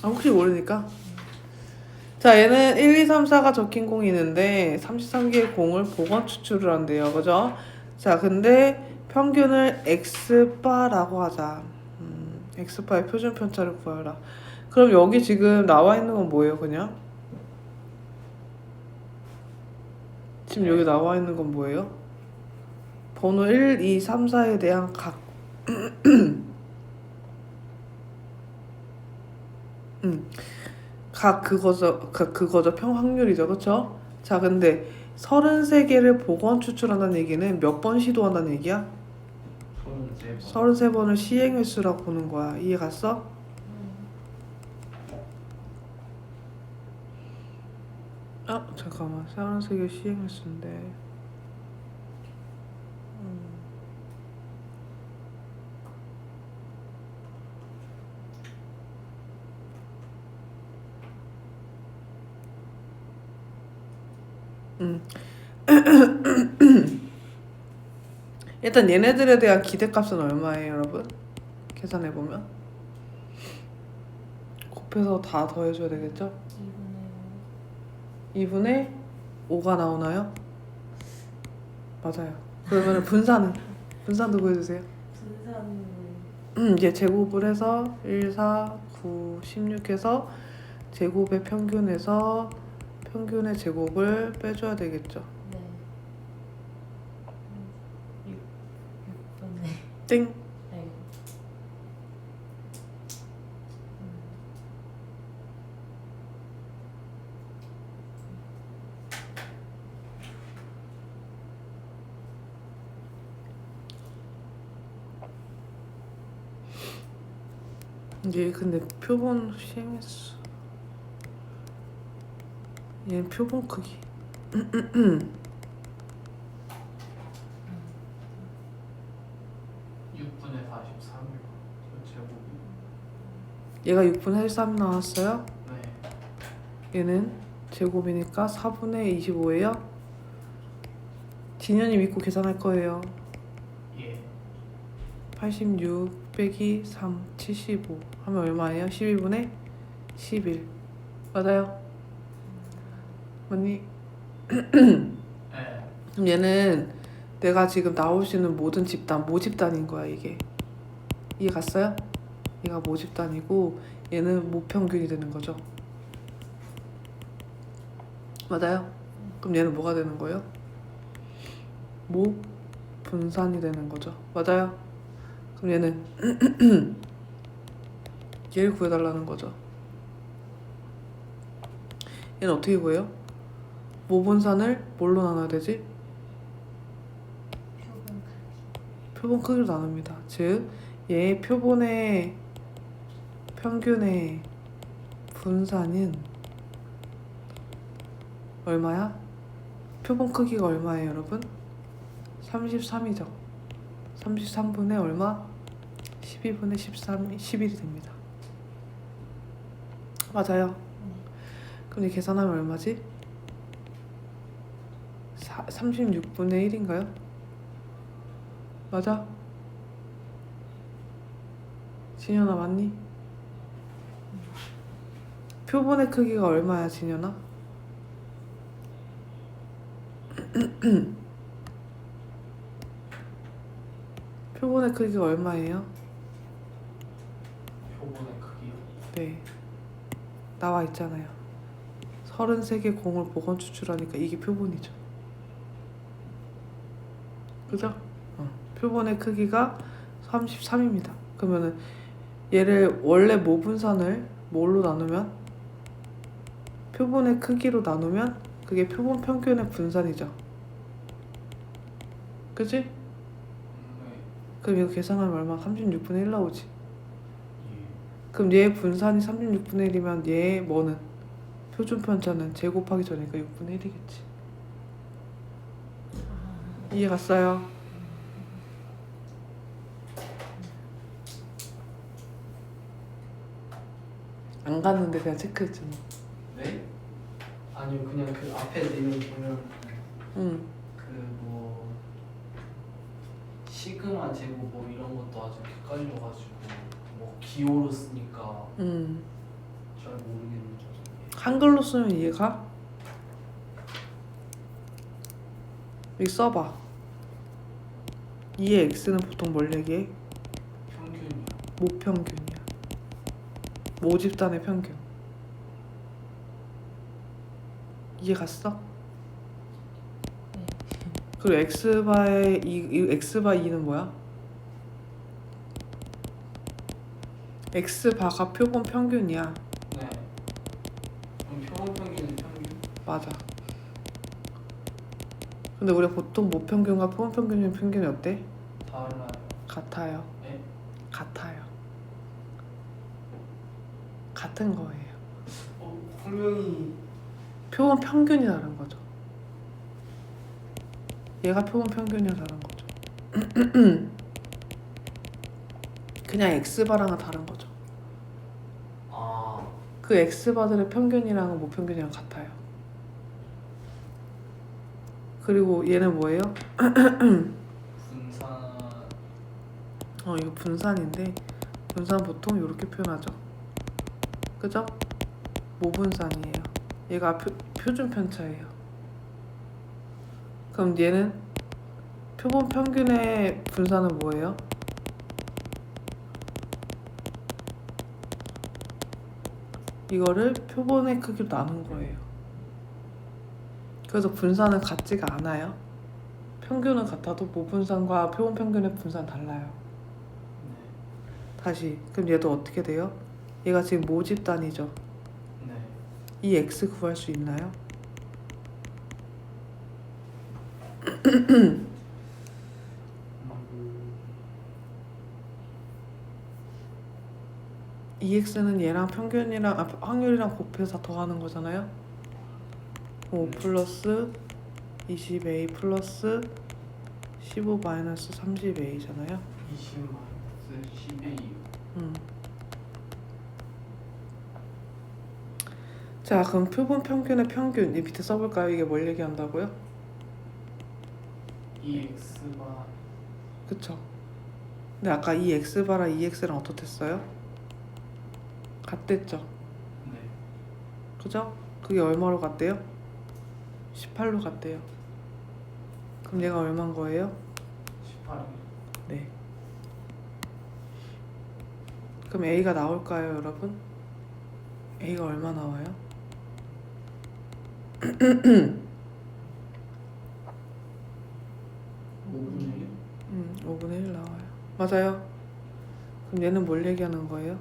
혹시 모르니까. 자, 얘는 1, 2, 3, 4가 적힌 공이 있는데 33개의 공을 복원 추출을 한대요. 그죠? 자, 근데 평균을 x바라고 하자. x바의 표준 편차를 구하라. 그럼 여기 지금 나와 있는 건 뭐예요, 그냥? 지금 여기 나와 있는 건 뭐예요? 번호 1, 2, 3, 4에 대한 각 그거죠. 평확률이죠. 그쵸? 자, 근데 33개를 복원 추출한다는 얘기는 몇 번 시도한다는 얘기야? 33번. 33번을 시행횟수라고 보는 거야. 이해 갔어? 잠깐만. 33개 시행횟수인데. 일단 얘네들에 대한 기대값은 얼마예요, 여러분? 계산해보면. 곱해서 다 더해줘야 되겠죠? 2분의 5가 나오나요? 맞아요. 그러면 분산도 구해주세요. 이제 제곱을 해서 1, 4, 9, 16 해서 제곱의 평균에서 평균의 제곱을 빼줘야 되겠죠. 네. 6분의 땡. 네. 이게 근데 표본 시행했어. 얘는 표본 크기. 6분의 43이요. 제곱이. 얘가 6분의 13 나왔어요. 네. 얘는 제곱이니까 4분의 25예요. 진현이 믿고 계산할 거예요. 예. 86 빼기 3, 75 하면 얼마예요? 12분의 11. 맞아요? 맞니? 네. 그럼 얘는 내가 지금 나올 수 있는 모든 집단, 모집단인 거야, 이게. 이해 갔어요? 얘가 모집단이고 얘는 모평균이 되는 거죠. 맞아요? 그럼 얘는 뭐가 되는 거예요? 모분산이 되는 거죠. 맞아요? 그럼 얘는 얘를 구해달라는 거죠. 얘는 어떻게 구해요? 모분산을 뭘로 나눠야 되지? 표본 크기로 나눕니다. 즉, 얘의 표본의 평균의 분산은 얼마야? 표본 크기가 얼마예요, 여러분? 33이죠. 33분의 얼마? 12분의 13, 11이 됩니다. 맞아요. 그럼 이 계산하면 얼마지? 36분의 1인가요? 맞아? 진현아 맞니? 표본의 크기가 얼마야, 진현아? 표본의 크기가 얼마예요? 표본의 크기요. 네, 나와 있잖아요. 33개 공을 복원 추출하니까 이게 표본이죠. 그죠? 표본의 크기가 33입니다. 그러면은 얘를 원래 모분산을 뭘로 나누면? 표본의 크기로 나누면 그게 표본 평균의 분산이죠. 그치? 네. 그럼 이거 계산하면 얼마? 36분의 1 나오지. 예. 그럼 얘 분산이 36분의 1이면 얘 뭐는? 표준 편차는 제곱하기 전이니까 6분의 1이겠지. 이해 갔어요? 안 갔는데 그냥 체크했잖아. 네? 아니요, 그냥 그 앞에 내용 보면 응. 그 뭐 시그마 제곱 뭐 이런 것도 아주 헷갈려가지고 뭐 기호로 쓰니까 응. 잘 모르겠는데. 한글로 쓰면 이해가? 여기 써봐. 2의 x는 보통 뭘 얘기해? 평균이요. 모평균이야. 모집단의 평균. 이해 갔어? 네. 그리고 x바의 이 x바 2는 뭐야? x바가 표본 평균이야. 네. 그럼 표본 평균은 평균? 맞아. 근데 우리가 보통 모평균과 표본 평균의 평균이 어때? 달라요. 같아요. 네? 같아요. 같은 거예요. 분명히 표본 평균이 다른 거죠. 얘가 표본 평균이랑 다른 거죠. 그냥 x바랑은 다른 거죠. 아 그 x바들의 평균이랑은 모평균이랑 같아요. 그리고 얘는 뭐예요? 분산. 이거 분산인데 분산 보통 이렇게 표현하죠. 그죠? 모분산이에요. 얘가 표준 편차예요. 그럼 얘는 표본 평균의 분산은 뭐예요? 이거를 표본의 크기로 나눈 거예요. 그래서 분산은 같지가 않아요. 평균은 같아도 모분산과 표본 평균의 분산 달라요. 네. 다시 그럼 얘도 어떻게 돼요? 얘가 지금 모집단이죠. 네. 이 x 구할 수 있나요? 이 x는 얘랑 평균이랑 확률이랑 곱해서 더하는 거잖아요. 5 플러스 20a 플러스 15 마이너스 30a잖아요. 20 마이너스 12. 자, 그럼 표본 평균의 평균 이 밑에 써볼까요? 이게 뭘 얘기한다고요? EX가 그쵸? 근데 아까 이 x바랑 이 x랑 어떻댔어요? 같댔죠? 네. 그죠? 그게 얼마로 같대요? 18로 같대요. 그럼 얘가 얼마인 거예요? 18이요. 네. 그럼 a가 나올까요, 여러분? a가 얼마 나와요? 5분의 1? 5분의 1 나와요. 맞아요. 그럼 얘는 뭘 얘기하는 거예요?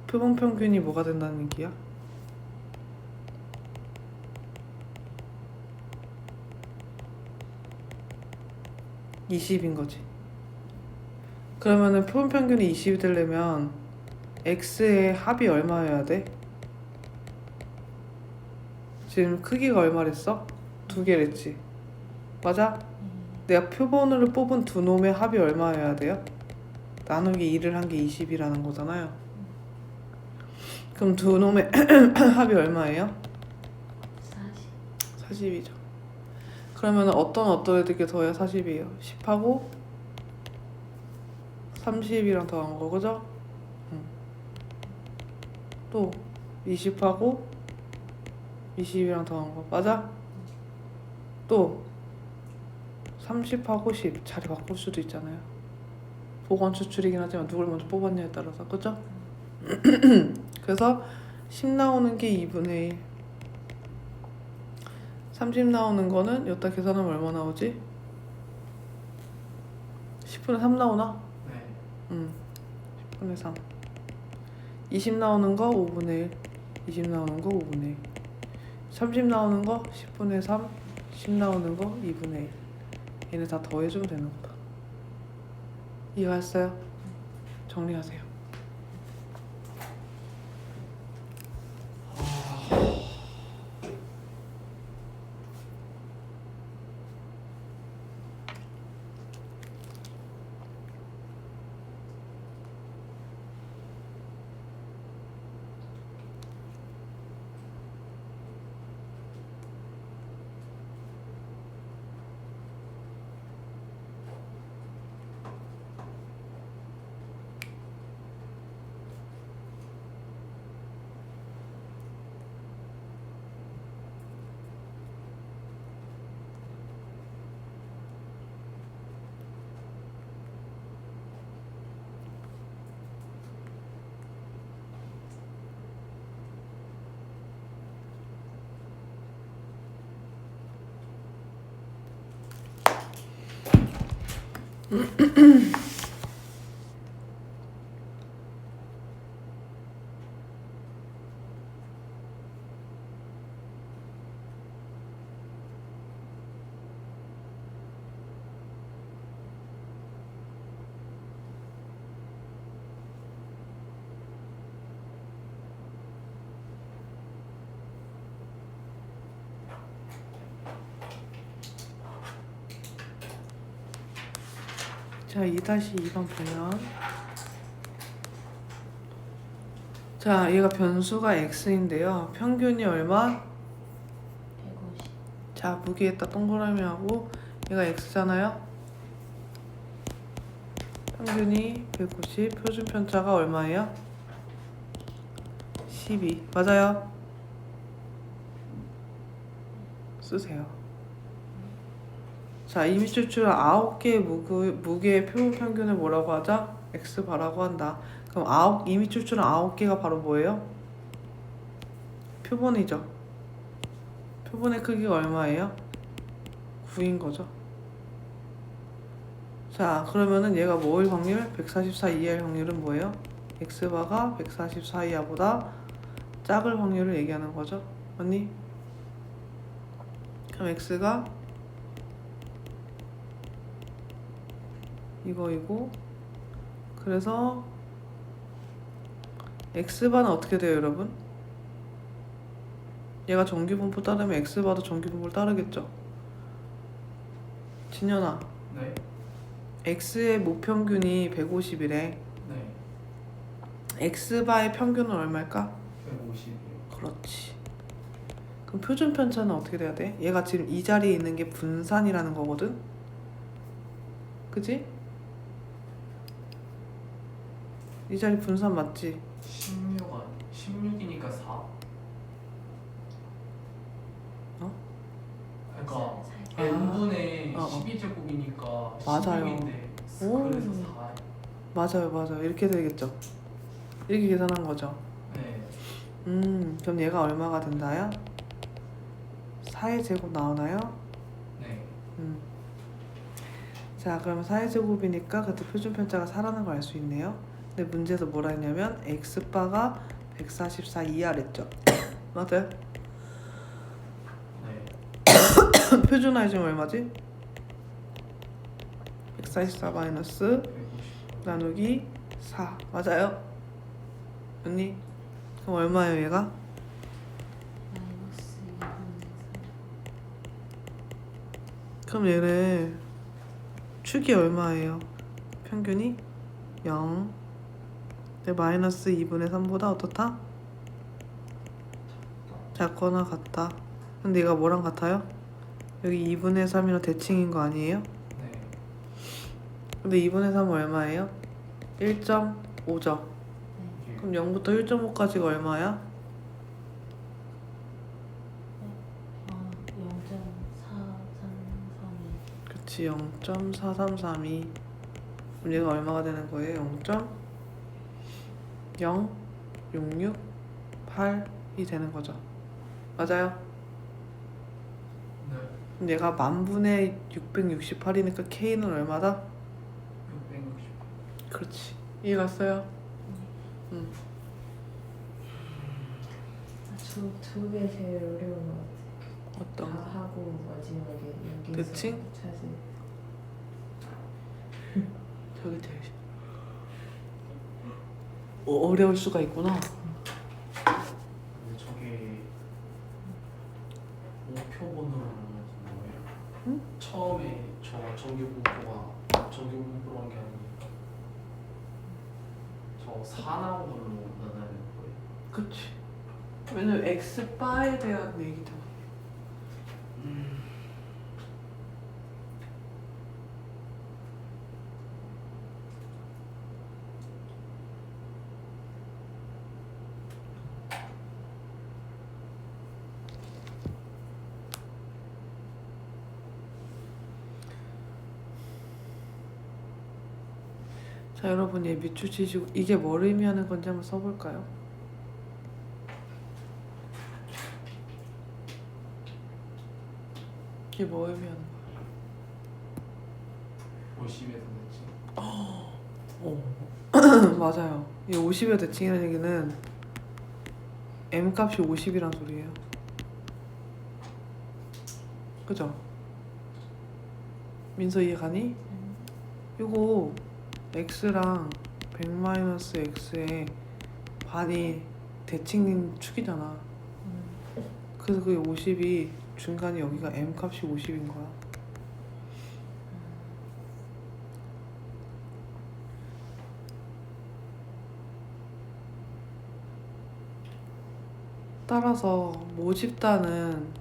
표본 평균이 뭐가 된다는 얘기야? (20인) 거지. 그러면은 표본 평균이 20이 되려면 x의 합이 얼마여야 돼? 지금 크기가 얼마랬어? 2개랬지. 맞아? 내가 표본으로 뽑은 두 놈의 합이 얼마여야 돼요? 나누기 2를 한 게 20이라는 거잖아요. 그럼 두 놈의 합이 얼마예요? 40이죠. 그러면 어떤 애들께 더해야 40이에요? 10하고 30이랑 더한 거, 그죠? 또 20하고 20이랑 더한 거, 맞아? 또 30하고 10 자리 바꿀 수도 있잖아요. 보건 추출이긴 하지만 누굴 먼저 뽑았냐에 따라서, 그죠? 그래서 10 나오는 게 2분의 1, 30 나오는 거는 여기다 계산하면 얼마 나오지? 10분의 3 나오나? 네. 10분의 3. 20 나오는 거 5분의 1, 20 나오는 거 5분의 1, 30 나오는 거 10분의 3, 10 나오는 거 2분의 1. 얘네 다 더해주면 되는 거다. 이해했어요? 정리하세요. 자, 2-2번 보면 자, 얘가 변수가 x인데요. 평균이 얼마? 150. 자, 무게에다 동그라미 하고 얘가 x잖아요. 평균이 150, 표준 편차가 얼마예요? 12. 맞아요. 쓰세요. 자, 이미출출 9개의 무게의 표 평균을 뭐라고 하자? x바라고 한다. 그럼 이미출출은 9개가 바로 뭐예요? 표본이죠. 표본의 크기가 얼마예요? 9인 거죠. 자, 그러면은 얘가 뭐일 확률? 144 이하일 확률은 뭐예요? x바가 144 이하보다 작을 확률을 얘기하는 거죠. 맞니? 그럼 x가 이거이고, 그래서 x바는 어떻게 돼요, 여러분? 얘가 정규분포 따르면 x바도 정규분포를 따르겠죠. 진현아, 네. x의 모평균이 150이래. 네. x바의 평균은 얼마일까? 150이요. 그렇지. 그럼 표준 편차는 어떻게 돼야 돼? 얘가 지금 이 자리에 있는 게 분산이라는 거거든? 그지? 이 자리 분산 맞지? 16이니까 4. 그러니까 아. n분의 어, 어. 12제곱이니까 맞아요. 16인데 오. 그래서 4. 맞아요. 이렇게 되겠죠. 이렇게 계산한 거죠. 네. 그럼 얘가 얼마가 된다요? 4의 제곱 나오나요? 네. 자, 그러면 4의 제곱이니까 그때 표준 편차가 4라는 걸 알 수 있네요. 근데 문제에서 뭐라 했냐면 x바가 144 이하랬죠. 맞아요? 네. 표준화이 지금 얼마지? 144 마이너스 150. 나누기 4 맞아요? 언니? 그럼 얼마예요 얘가? 마이너스 2분의 3. 그럼 얘를 축이 얼마예요? 평균이 0. 근데 마이너스 2분의 3보다 어떻다? 작거나 같다. 근데 얘가 뭐랑 같아요? 여기 2분의 3이랑 대칭인 거 아니에요? 네. 근데 2분의 3은 얼마예요? 1.5죠. 네. 그럼 0부터 1.5까지가 얼마야? 아, 0.4332. 그치, 0.4332. 그럼 얘가 얼마가 되는 거예요? 0.06682 되는 거죠. 맞아요? 네. 그럼 얘가 만분의 668이니까 K는 얼마다? 660. 그렇지. 이해 갔어요? 응. 두개 제일 어려운 것 같아. 어떤 다 거? 하고 마지막에 여기서 대칭? 찾을. 저기 제일 어려울 수가 있구나. 근데 저게 목표본으로 뭐예요? 응? 처음에 저 정규분포가 정규분포란 게 아니니까 저 4 나온 걸로 나눠야 되는 거예요. 그치. 왜냐면 X바에 대한 얘기잖아. 자, 여러분 얘 밑줄 치시고 이게 뭘 의미하는 건지 한번 써볼까요? 이게 뭐 의미하는 거야? 50에서 됐지. 맞아요. 이 50의 대칭이라는 얘기는 m 값이 50이란 소리예요. 그죠? 민서 이해가니? 이거 x랑 100-x의 반이 대칭인 축이잖아. 그래서 그게 50이 중간에 여기가 m 값이 50인 거야. 따라서 모집단은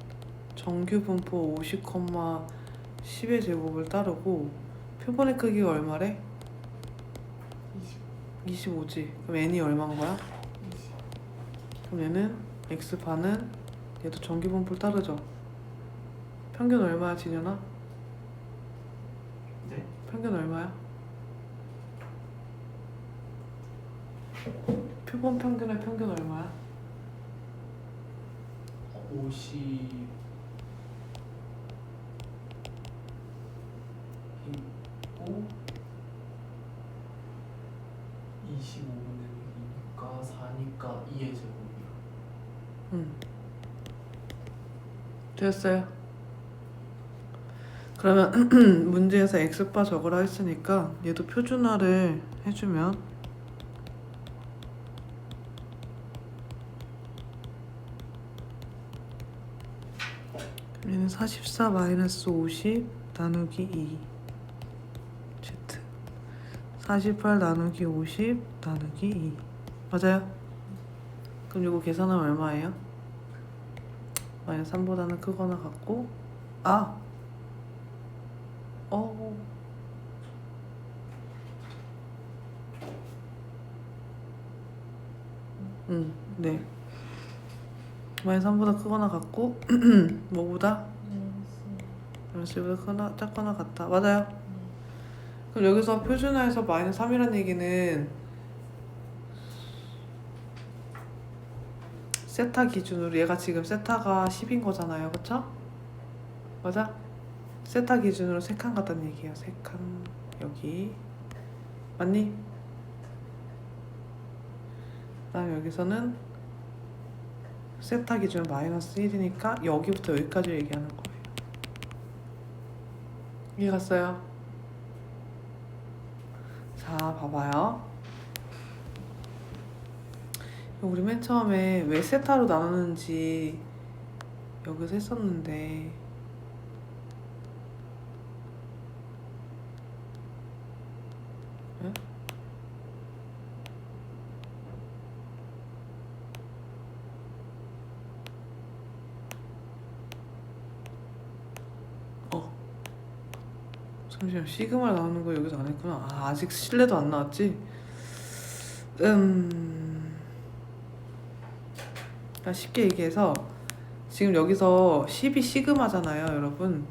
정규 분포 50, 10의 제곱을 따르고 표본의 크기가 얼마래? 20. 25지. 그럼 n이 얼마인 거야? 20. 그럼 얘는 x반은 얘도 정규 분포를 따르죠. 평균 얼마야, 진현아? 네? 평균 얼마야? 표본 평균의 평균 얼마야? 50 있고 25는 2니까 4니까 2의 제곱이야. 됐어요. 그러면 문제에서 x바 적으라 했으니까 얘도 표준화를 해주면 얘는 44-50 나누기 2 z 48 나누기 50 나누기 2 맞아요? 그럼 이거 계산하면 얼마예요? 마이너스 3보다는 크거나 같고 네. 마이너스 3보다 크거나 같고 뭐보다? 마이너스 1보다 크거나 작거나 같다. 맞아요. 그럼 여기서 표준화해서 마이너스 3이라는 얘기는 세타 기준으로 얘가 지금 세타가 10인 거잖아요. 그쵸? 맞아? 세타 기준으로 3칸 같다는 얘기예요. 3칸 여기 맞니? 그 다음에 여기서는 세타 기준 마이너스 1이니까 여기부터 여기까지 얘기하는 거예요. 이해 갔어요? 자, 봐봐요. 우리 맨 처음에 왜 세타로 나누는지 여기서 했었는데 응? 잠시만, 시그마 나오는 거 여기서 안 했구나. 아직 실내도 안 나왔지? 쉽게 얘기해서 지금 여기서 10이 시그마잖아요, 여러분.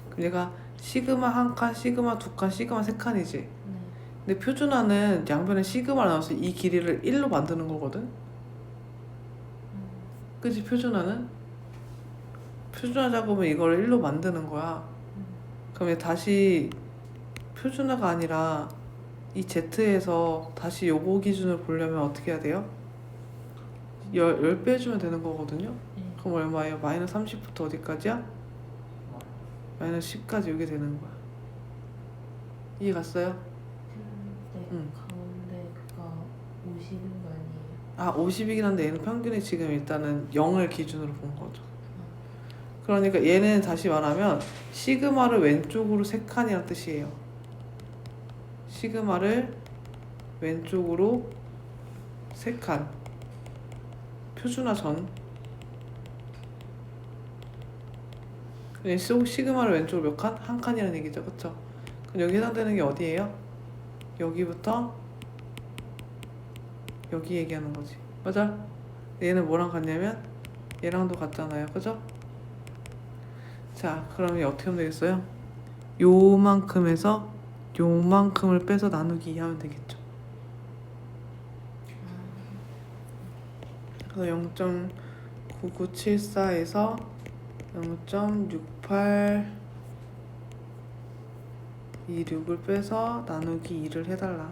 그럼 얘가 시그마 1칸, 시그마 2칸, 시그마 3칸이지. 근데 표준화는 양변에 시그마를 나눠서 이 길이를 1로 만드는 거거든. 그치? 표준화는 표준화 작업은 이걸 1로 만드는 거야. 그럼 얘 다시 표준화가 아니라 이 Z에서 다시 요거 기준으로 보려면 어떻게 해야 돼요? 10 빼주면 되는 거거든요. 그럼 얼마예요? 마이너스 30부터 어디까지야? 마이너스 10까지 여기 되는 거야. 이해 갔어요? 네. 응. 가운데가 50인 거 아니에요? 50이긴 한데 얘는 평균이 지금 일단은 0을 기준으로 본 거죠. 그러니까 얘는 다시 말하면 시그마를 왼쪽으로 3칸이란 뜻이에요. 시그마를 왼쪽으로 3칸. 표준화 전. 시그마를 왼쪽으로 몇 칸? 1칸이라는 얘기죠. 그쵸? 그럼 여기 해당되는 게 어디예요? 여기부터 여기 얘기하는 거지. 맞아? 얘는 뭐랑 같냐면 얘랑도 같잖아요. 그죠? 자, 그럼 얘 어떻게 하면 되겠어요? 요만큼에서 요만큼을 빼서 나누기 2 하면 되겠죠. 그래서 0.9974에서 0.68 이 6을 빼서 나누기 2를 해달라.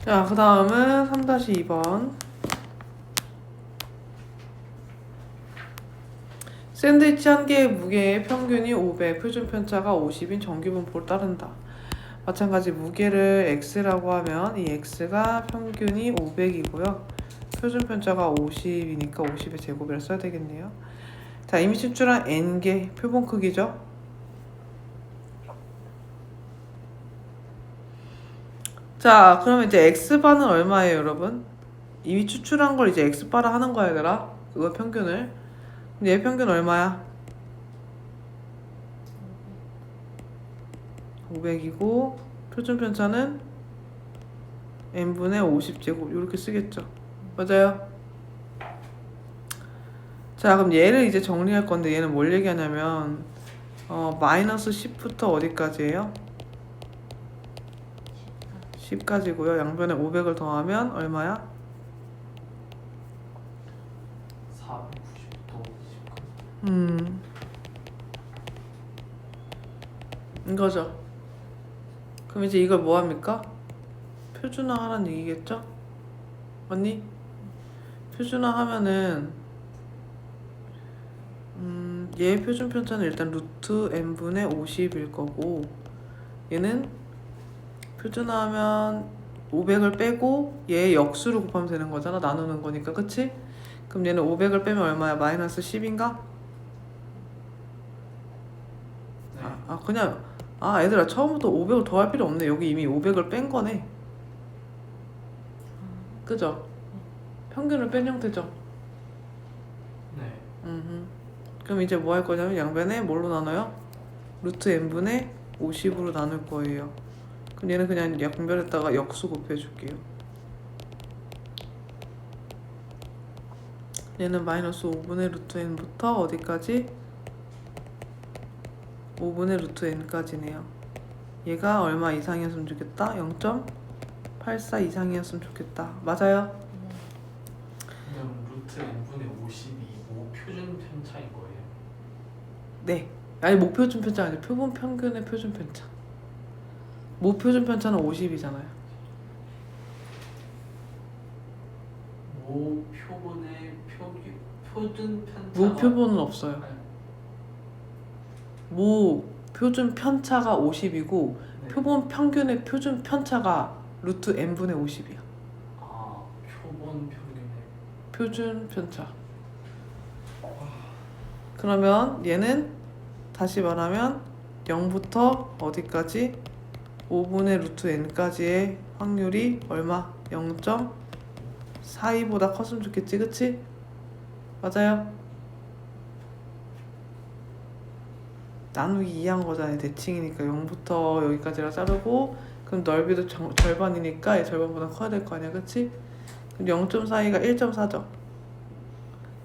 자, 그 다음은 3-2번. 샌드위치 한 개의 무게의 평균이 500, 표준 편차가 50인 정규분포를 따른다. 마찬가지 무게를 x라고 하면 이 x가 평균이 500이고요. 표준 편차가 50이니까 50의 제곱이라 써야 되겠네요. 자, 이미 추출한 n개 표본 크기죠. 자, 그러면 이제 x바는 얼마예요, 여러분? 이미 추출한 걸 이제 x바라 하는 거야, 얘들아. 그거 평균을. 근데 얘 평균 얼마야? 500이고 표준 편차는 n분의 50제곱 이렇게 쓰겠죠. 맞아요? 자, 그럼 얘를 이제 정리할 건데 얘는 뭘 얘기하냐면 마이너스 10부터 어디까지예요? 10까지고요. 양변에 500을 더하면 얼마야? 490도 10. 이거죠. 그럼 이제 이걸 뭐 합니까? 표준화하라는 얘기겠죠? 맞니? 표준화하면은 얘의 표준 편차는 일단 루트 n분의 50일 거고 얘는 표준화하면 500을 빼고 얘의 역수를 곱하면 되는 거잖아. 나누는 거니까. 그치? 그럼 얘는 500을 빼면 얼마야? 마이너스 10인가? 네. 그냥 얘들아 처음부터 500을 더할 필요 없네. 여기 이미 500을 뺀 거네. 그죠? 평균을 뺀 형태죠. 네. 그럼 이제 뭐 할 거냐면 양변에 뭘로 나눠요? 루트 n분의 50으로 나눌 거예요. 그럼 얘는 그냥 양변에다가 역수 곱해줄게요. 얘는 마이너스 5분의 루트 n부터 어디까지? 5분의 루트 n까지네요. 얘가 얼마 이상이었으면 좋겠다? 0.84 이상이었으면 좋겠다. 맞아요? 그럼 루트 n분의 50이 5 표준 편차인 거예요? 네. 아니 목표준 편차 아니죠. 표본 평균의 표준 편차. 목표준 편차는 50이잖아요. 5 표본의 표준 편차가 무표본은 없어요. 아니, 표준 편차가 50이고 네. 표본 평균의 표준 편차가 루트 n분의 50이야. 표본 평균의 표준 편차. 그러면 얘는 다시 말하면 0부터 어디까지? 5분의 루트 n까지의 확률이 얼마? 0.42보다 컸으면 좋겠지, 그치? 맞아요? 나누기 2한 거잖아요. 대칭이니까 0부터 여기까지라 자르고 그럼 넓이도 절반이니까 얘 절반보다 커야 될 거 아니야, 그치? 0.42가 1.4죠.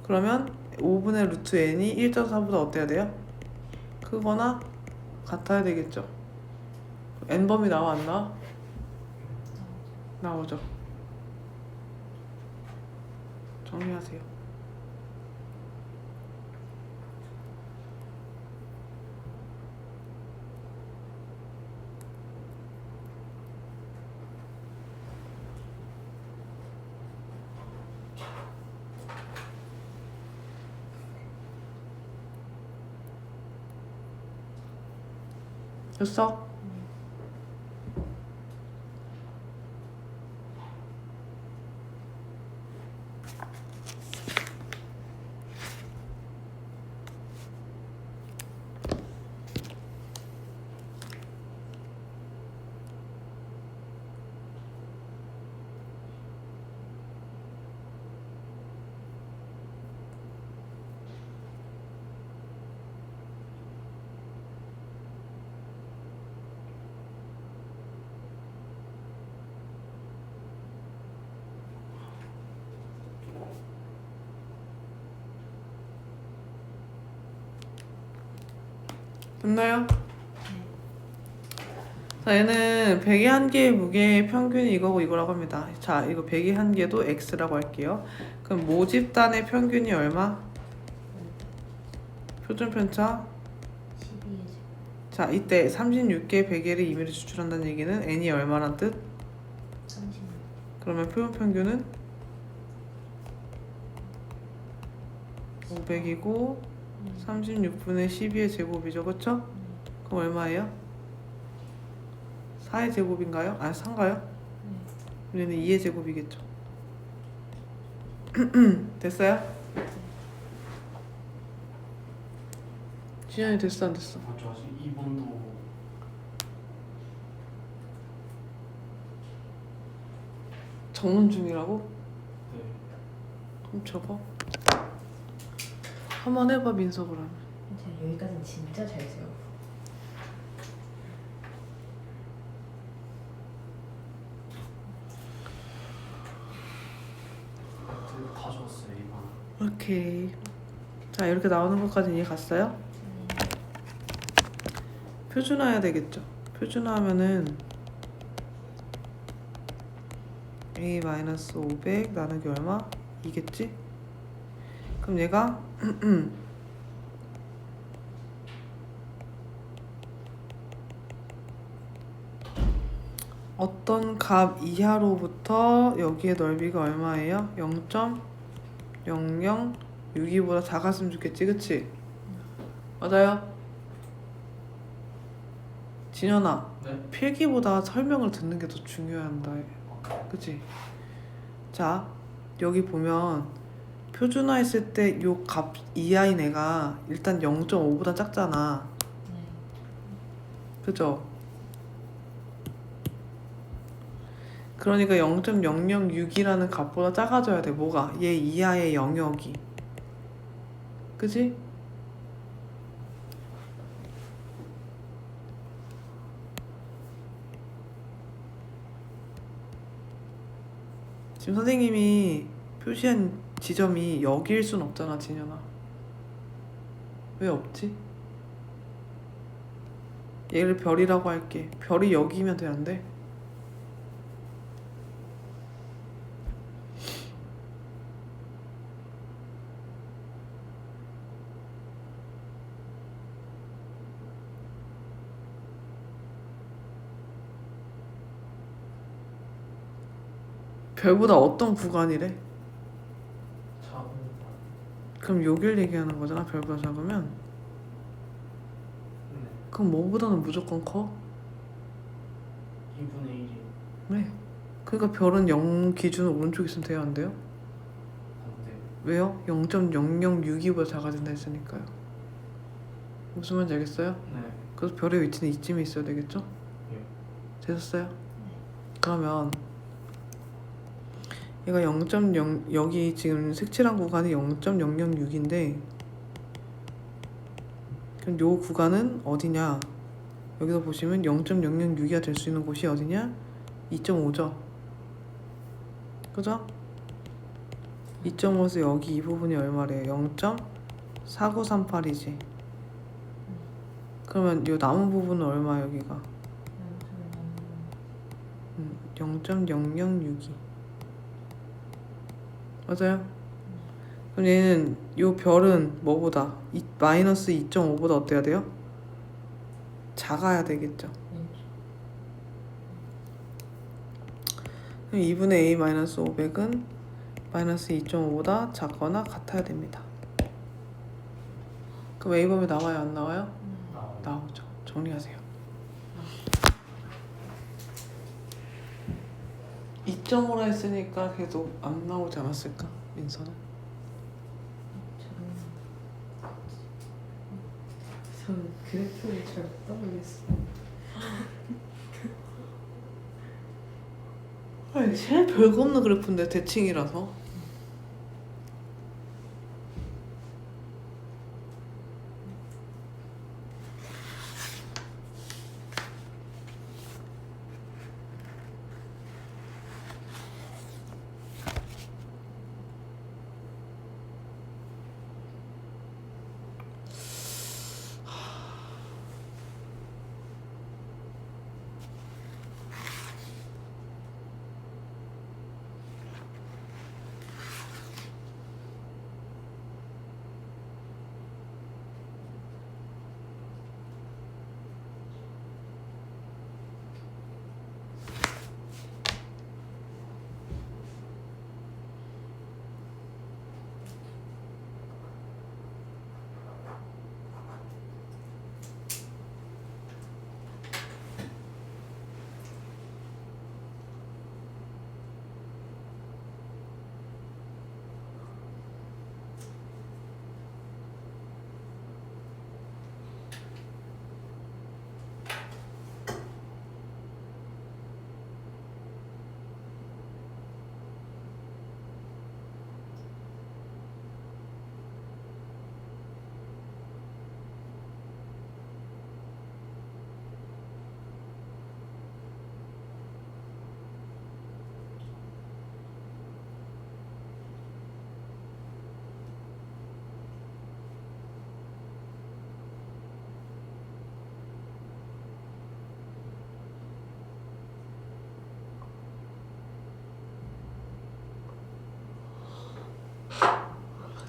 그러면 5분의 루트 n이 1.4보다 어때야 돼요? 크거나 같아야 되겠죠. n범위 나와 안 나와? 나오죠. 정리하세요. 됐어? 됐나요? 자, 얘는 100의 한 개의 무게의 평균이 이거고 이거라고 합니다. 자, 이거 100의 한 개도 x라고 할게요. 그럼 모집단의 평균이 얼마? 표준 편차? 12의 제곱. 자, 이때 36개 베개를 임의로 추출한다는 얘기는 n이 얼마란 뜻? 36. 그러면 표본 평균은 500이고 36분의 12의 제곱이죠, 그쵸? 그럼 얼마예요? 4의 제곱인가요? 아니 3가요? 얘는 2의 제곱이겠죠. 됐어요? 지연이 됐어 안 됐어? 맞죠. 아직 2번도 정론 중이라고? 네. 그럼 접어. 한번 해봐 민서 그러면. 제가 여기까지는 진짜 잘 세요. 다 줬어요 이번. 오케이. 자 이렇게 나오는 것까지 이해 갔어요? 표준화해야 되겠죠. 표준화하면은 a-500 나누기 얼마? 2겠지? 그럼 얘가 어떤 값 이하로부터 여기의 넓이가 얼마예요? 0.0062보다 작았으면 좋겠지, 그치? 맞아요? 진현아, 네. 필기보다 설명을 듣는 게 더 중요한다, 그치? 자, 여기 보면 표준화했을 때 요 값 이하인 애가 일단 0.5보다 작잖아, 네. 그죠? 그러니까 0.006이라는 값보다 작아져야 돼. 뭐가? 얘 이하의 영역이. 그지? 지금 선생님이 표시한 지점이 여기일 순 없잖아, 진현아. 왜 없지? 얘를 별이라고 할게. 별이 여기면 돼, 안 돼? 별보다 어떤 구간이래? 작은 그럼 여길 얘기하는 거잖아, 별보다 작으면. 네. 그럼 뭐보다는 무조건 커? 2분의 1이 네. 그러니까 별은 0 기준 오른쪽 있으면 돼요, 안 돼요? 안 돼요. 왜요? 0.0062보다 작아진다 했으니까요. 무슨 말인지 알겠어요? 네. 그래서 별의 위치는 이쯤에 있어야 되겠죠? 예. 되셨어요? 그러면 얘가 0.0 여기 지금 색칠한 구간이 0.006인데 그럼 요 구간은 어디냐? 여기서 보시면 0.006이가 될 수 있는 곳이 어디냐? 2.5죠? 그죠? 2.5에서 여기 이 부분이 얼마래요? 0.4938이지. 그러면 이 남은 부분은 얼마 여기가? 0.0062. 맞아요? 그럼 얘는 요 별은 뭐보다? 마이너스 2.5보다 어때야 돼요? 작아야 되겠죠. 그럼 2분의 a 마이너스 500은 마이너스 2.5보다 작거나 같아야 됩니다. 그럼 a 범위 나와요? 안 나와요? 나오죠. 정리하세요. 2.5라 했으니까 계속 안 나오지 않았을까? 민서는? 저는 그래프를 잘 못 따보겠어. 아니 제일 별거 없는 그래프인데 대칭이라서.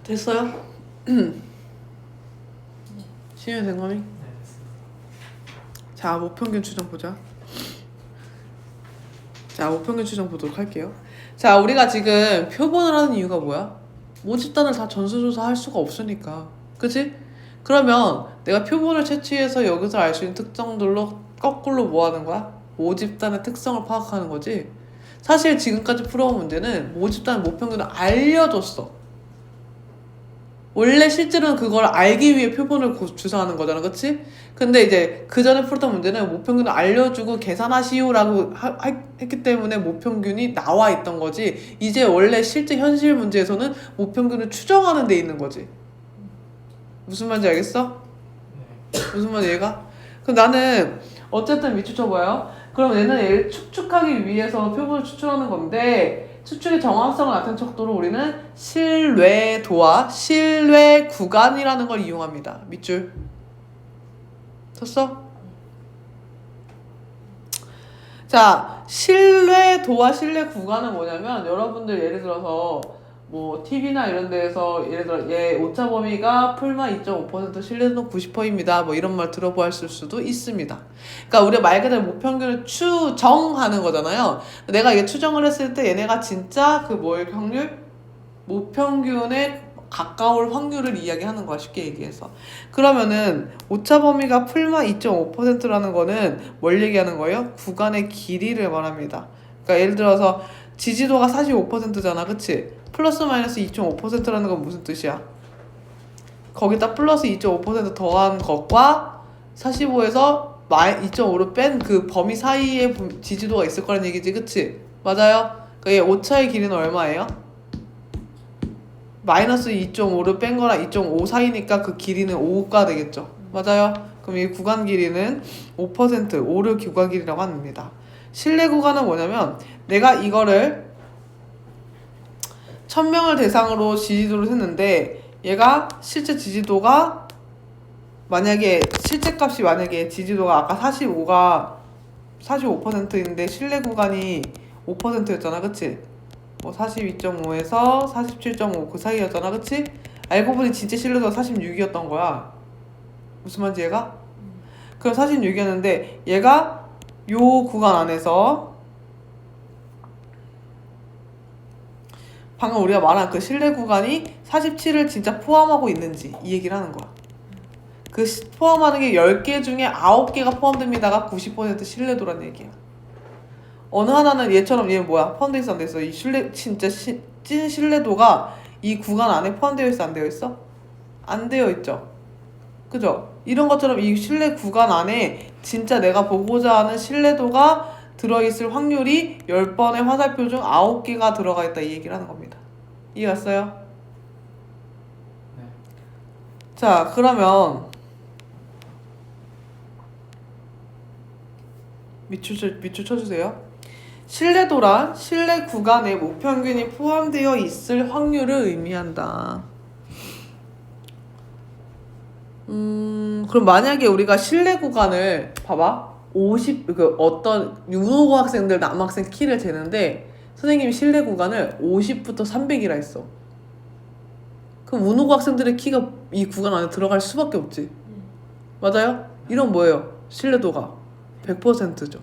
됐어요? 시면 된 거니? 네, 됐습니다. 자, 모평균 추정 보자. 자, 모평균 추정 보도록 할게요. 자, 우리가 지금 표본을 하는 이유가 뭐야? 모집단을 다 전수조사할 수가 없으니까. 그치? 그러면 내가 표본을 채취해서 여기서 알 수 있는 특성들로 거꾸로 뭐 하는 거야? 모집단의 특성을 파악하는 거지. 사실 지금까지 풀어온 문제는 모집단 모평균을 알려줬어. 원래 실제로는 그걸 알기 위해 표본을 주사하는 거잖아, 그치? 근데 이제 그 전에 풀었던 문제는 모평균을 알려주고 계산하시오라고 했기 때문에 모평균이 나와 있던 거지. 이제 원래 실제 현실 문제에서는 모평균을 추정하는 데 있는 거지. 무슨 말인지 알겠어? 네. 무슨 말인지 얘가? 그럼 나는 어쨌든 미추쳐봐요. 그럼 얘는 얘를 추측하기 위해서 표본을 추출하는 건데, 추측의 정확성을 나타낸 척도로 우리는 신뢰도와 신뢰 구간이라는 걸 이용합니다. 밑줄 쳤어? 자, 신뢰도와 신뢰 구간은 뭐냐면, 여러분들 예를 들어서 뭐 TV나 이런 데에서 예를 들어 얘 오차 범위가 풀마 2.5% 신뢰도는 90%입니다. 뭐 이런 말 들어보았을 수도 있습니다. 그러니까 우리가 말 그대로 모평균을 추정하는 거잖아요. 내가 이게 추정을 했을 때 얘네가 진짜 그 뭐의 확률? 모평균에 가까울 확률을 이야기하는 거야, 쉽게 얘기해서. 그러면은 오차 범위가 풀마 2.5%라는 거는 뭘 얘기하는 거예요? 구간의 길이를 말합니다. 그러니까 예를 들어서 지지도가 45%잖아, 그치? 플러스 마이너스 2.5%라는 건 무슨 뜻이야? 거기다 플러스 2.5% 더한 것과 45에서 2.5를 뺀 그 범위 사이에 지지도가 있을 거란 얘기지, 그치? 맞아요? 그러니까 얘 오차의 길이는 얼마예요? 마이너스 2.5를 뺀 거랑 2.5 사이니까 그 길이는 5가 되겠죠. 맞아요? 그럼 이 구간 길이는 5%, 5를 구간 길이라고 합니다. 신뢰 구간은 뭐냐면 내가 이거를 1000명을 대상으로 지지도를 했는데 얘가 실제 지지도가 만약에 실제 값이 만약에 지지도가 아까 45%인데 신뢰 구간이 5%였잖아, 그치? 뭐 42.5에서 47.5 그 사이였잖아, 그치? 알고 보니 진짜 신뢰도가 46이었던 거야. 무슨 말인지 얘가? 그럼 46이었는데 얘가 요 구간 안에서 방금 우리가 말한 그 신뢰 구간이 47을 진짜 포함하고 있는지 이 얘기를 하는 거야. 그 포함하는 게 10개 중에 9개가 포함됩니다가 90% 신뢰도라는 얘기야. 어느 하나는 얘처럼 얘 뭐야? 포함되어 있어 안 돼 있어? 이 신뢰 진짜 찐 신뢰도가 이 구간 안에 포함되어 있어 안 되어 있어? 안 되어 있죠. 그죠? 이런 것처럼 이 신뢰 구간 안에 진짜 내가 보고자 하는 신뢰도가 들어있을 확률이 10번의 화살표 중 9개가 들어가 있다 이 얘기를 하는 겁니다. 이해 갔어요? 네. 자, 그러면 밑줄 쳐주세요. 신뢰도란 신뢰 구간에 모평균이 포함되어 있을 확률을 의미한다. 그럼 만약에 우리가 신뢰 구간을 봐봐. 어떤 윤호고 학생들 남학생 키를 재는데 선생님이 신뢰 구간을 50부터 300이라 했어. 그럼 운호고 학생들의 키가 이 구간 안에 들어갈 수밖에 없지. 맞아요? 이런 뭐예요? 신뢰도가 100%죠.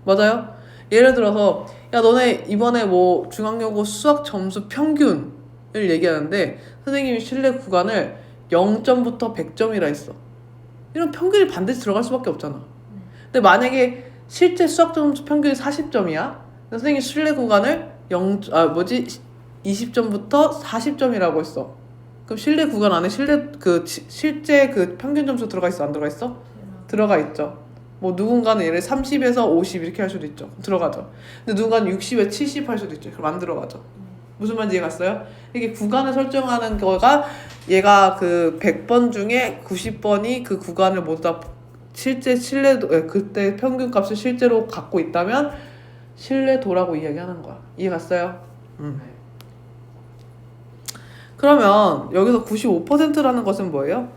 맞아요? 예를 들어서 야 너네 이번에 뭐 중앙여고 수학 점수 평균을 얘기하는데 선생님이 신뢰 구간을 0점부터 100점이라 했어. 이런 평균이 반드시 들어갈 수밖에 없잖아. 근데 만약에 실제 수학 점수 평균이 40점이야. 선생님이 신뢰 구간을 20점부터 40점이라고 했어. 그럼 신뢰 구간 안에 실제 그 평균 점수 들어가 있어? 안 들어가 있어? 들어가 있죠. 뭐 누군가는 예를 30에서 50 이렇게 할 수도 있죠. 들어가죠. 근데 누군가는 60에 70 할 수도 있죠. 그럼 안 들어가죠. 무슨 말인지 이해갔어요? 이게 구간을 설정하는 거가 얘가 그 100번 중에 90번이 그 구간을 모두 다 실제 신뢰도 그때 평균 값을 실제로 갖고 있다면 신뢰도라고 이야기하는 거야. 이해갔어요? 네. 그러면 여기서 95%라는 것은 뭐예요?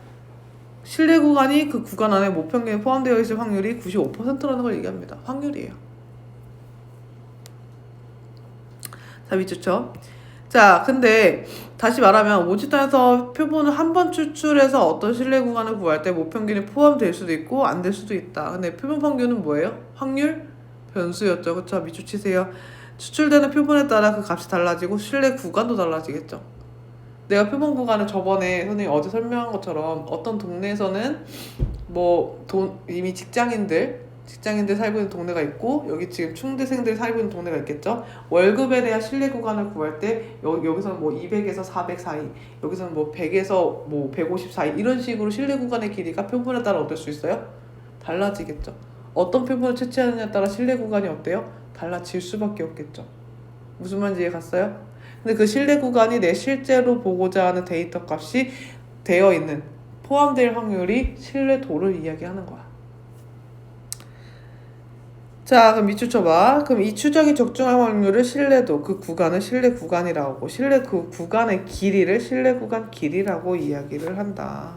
신뢰 구간이 그 구간 안에 모평균에 포함되어 있을 확률이 95%라는 걸 얘기합니다. 확률이에요. 자, 밑줄쳐. 자, 근데 다시 말하면 모집단에서 표본을 한 번 추출해서 어떤 신뢰 구간을 구할 때 모평균이 포함될 수도 있고 안 될 수도 있다. 근데 표본 평균은 뭐예요? 확률? 변수였죠. 그쵸? 밑줄 치세요. 추출되는 표본에 따라 그 값이 달라지고 신뢰 구간도 달라지겠죠. 내가 표본 구간을 저번에 선생님이 어제 설명한 것처럼 어떤 동네에서는 이미 직장인들 살고 있는 동네가 있고 여기 지금 충대생들이 살고 있는 동네가 있겠죠. 월급에 대한 신뢰 구간을 구할 때 여기서는 뭐 200에서 400 사이, 여기서는 뭐 100에서 뭐 150 사이 이런 식으로 신뢰 구간의 길이가 표본에 따라 어떨 수 있어요? 달라지겠죠. 어떤 표본을 채취하느냐에 따라 신뢰 구간이 어때요? 달라질 수밖에 없겠죠. 무슨 말인지 이해 갔어요? 근데 그 신뢰 구간이 내 실제로 보고자 하는 데이터 값이 되어 있는 포함될 확률이 신뢰도를 이야기하는 거야. 자, 그럼 밑줄 쳐봐. 그럼 이 추정이 적중할 확률을 신뢰도, 그 구간을 신뢰 구간이라고 하고 신뢰 그 구간의 길이를 신뢰 구간 길이라고 이야기를 한다.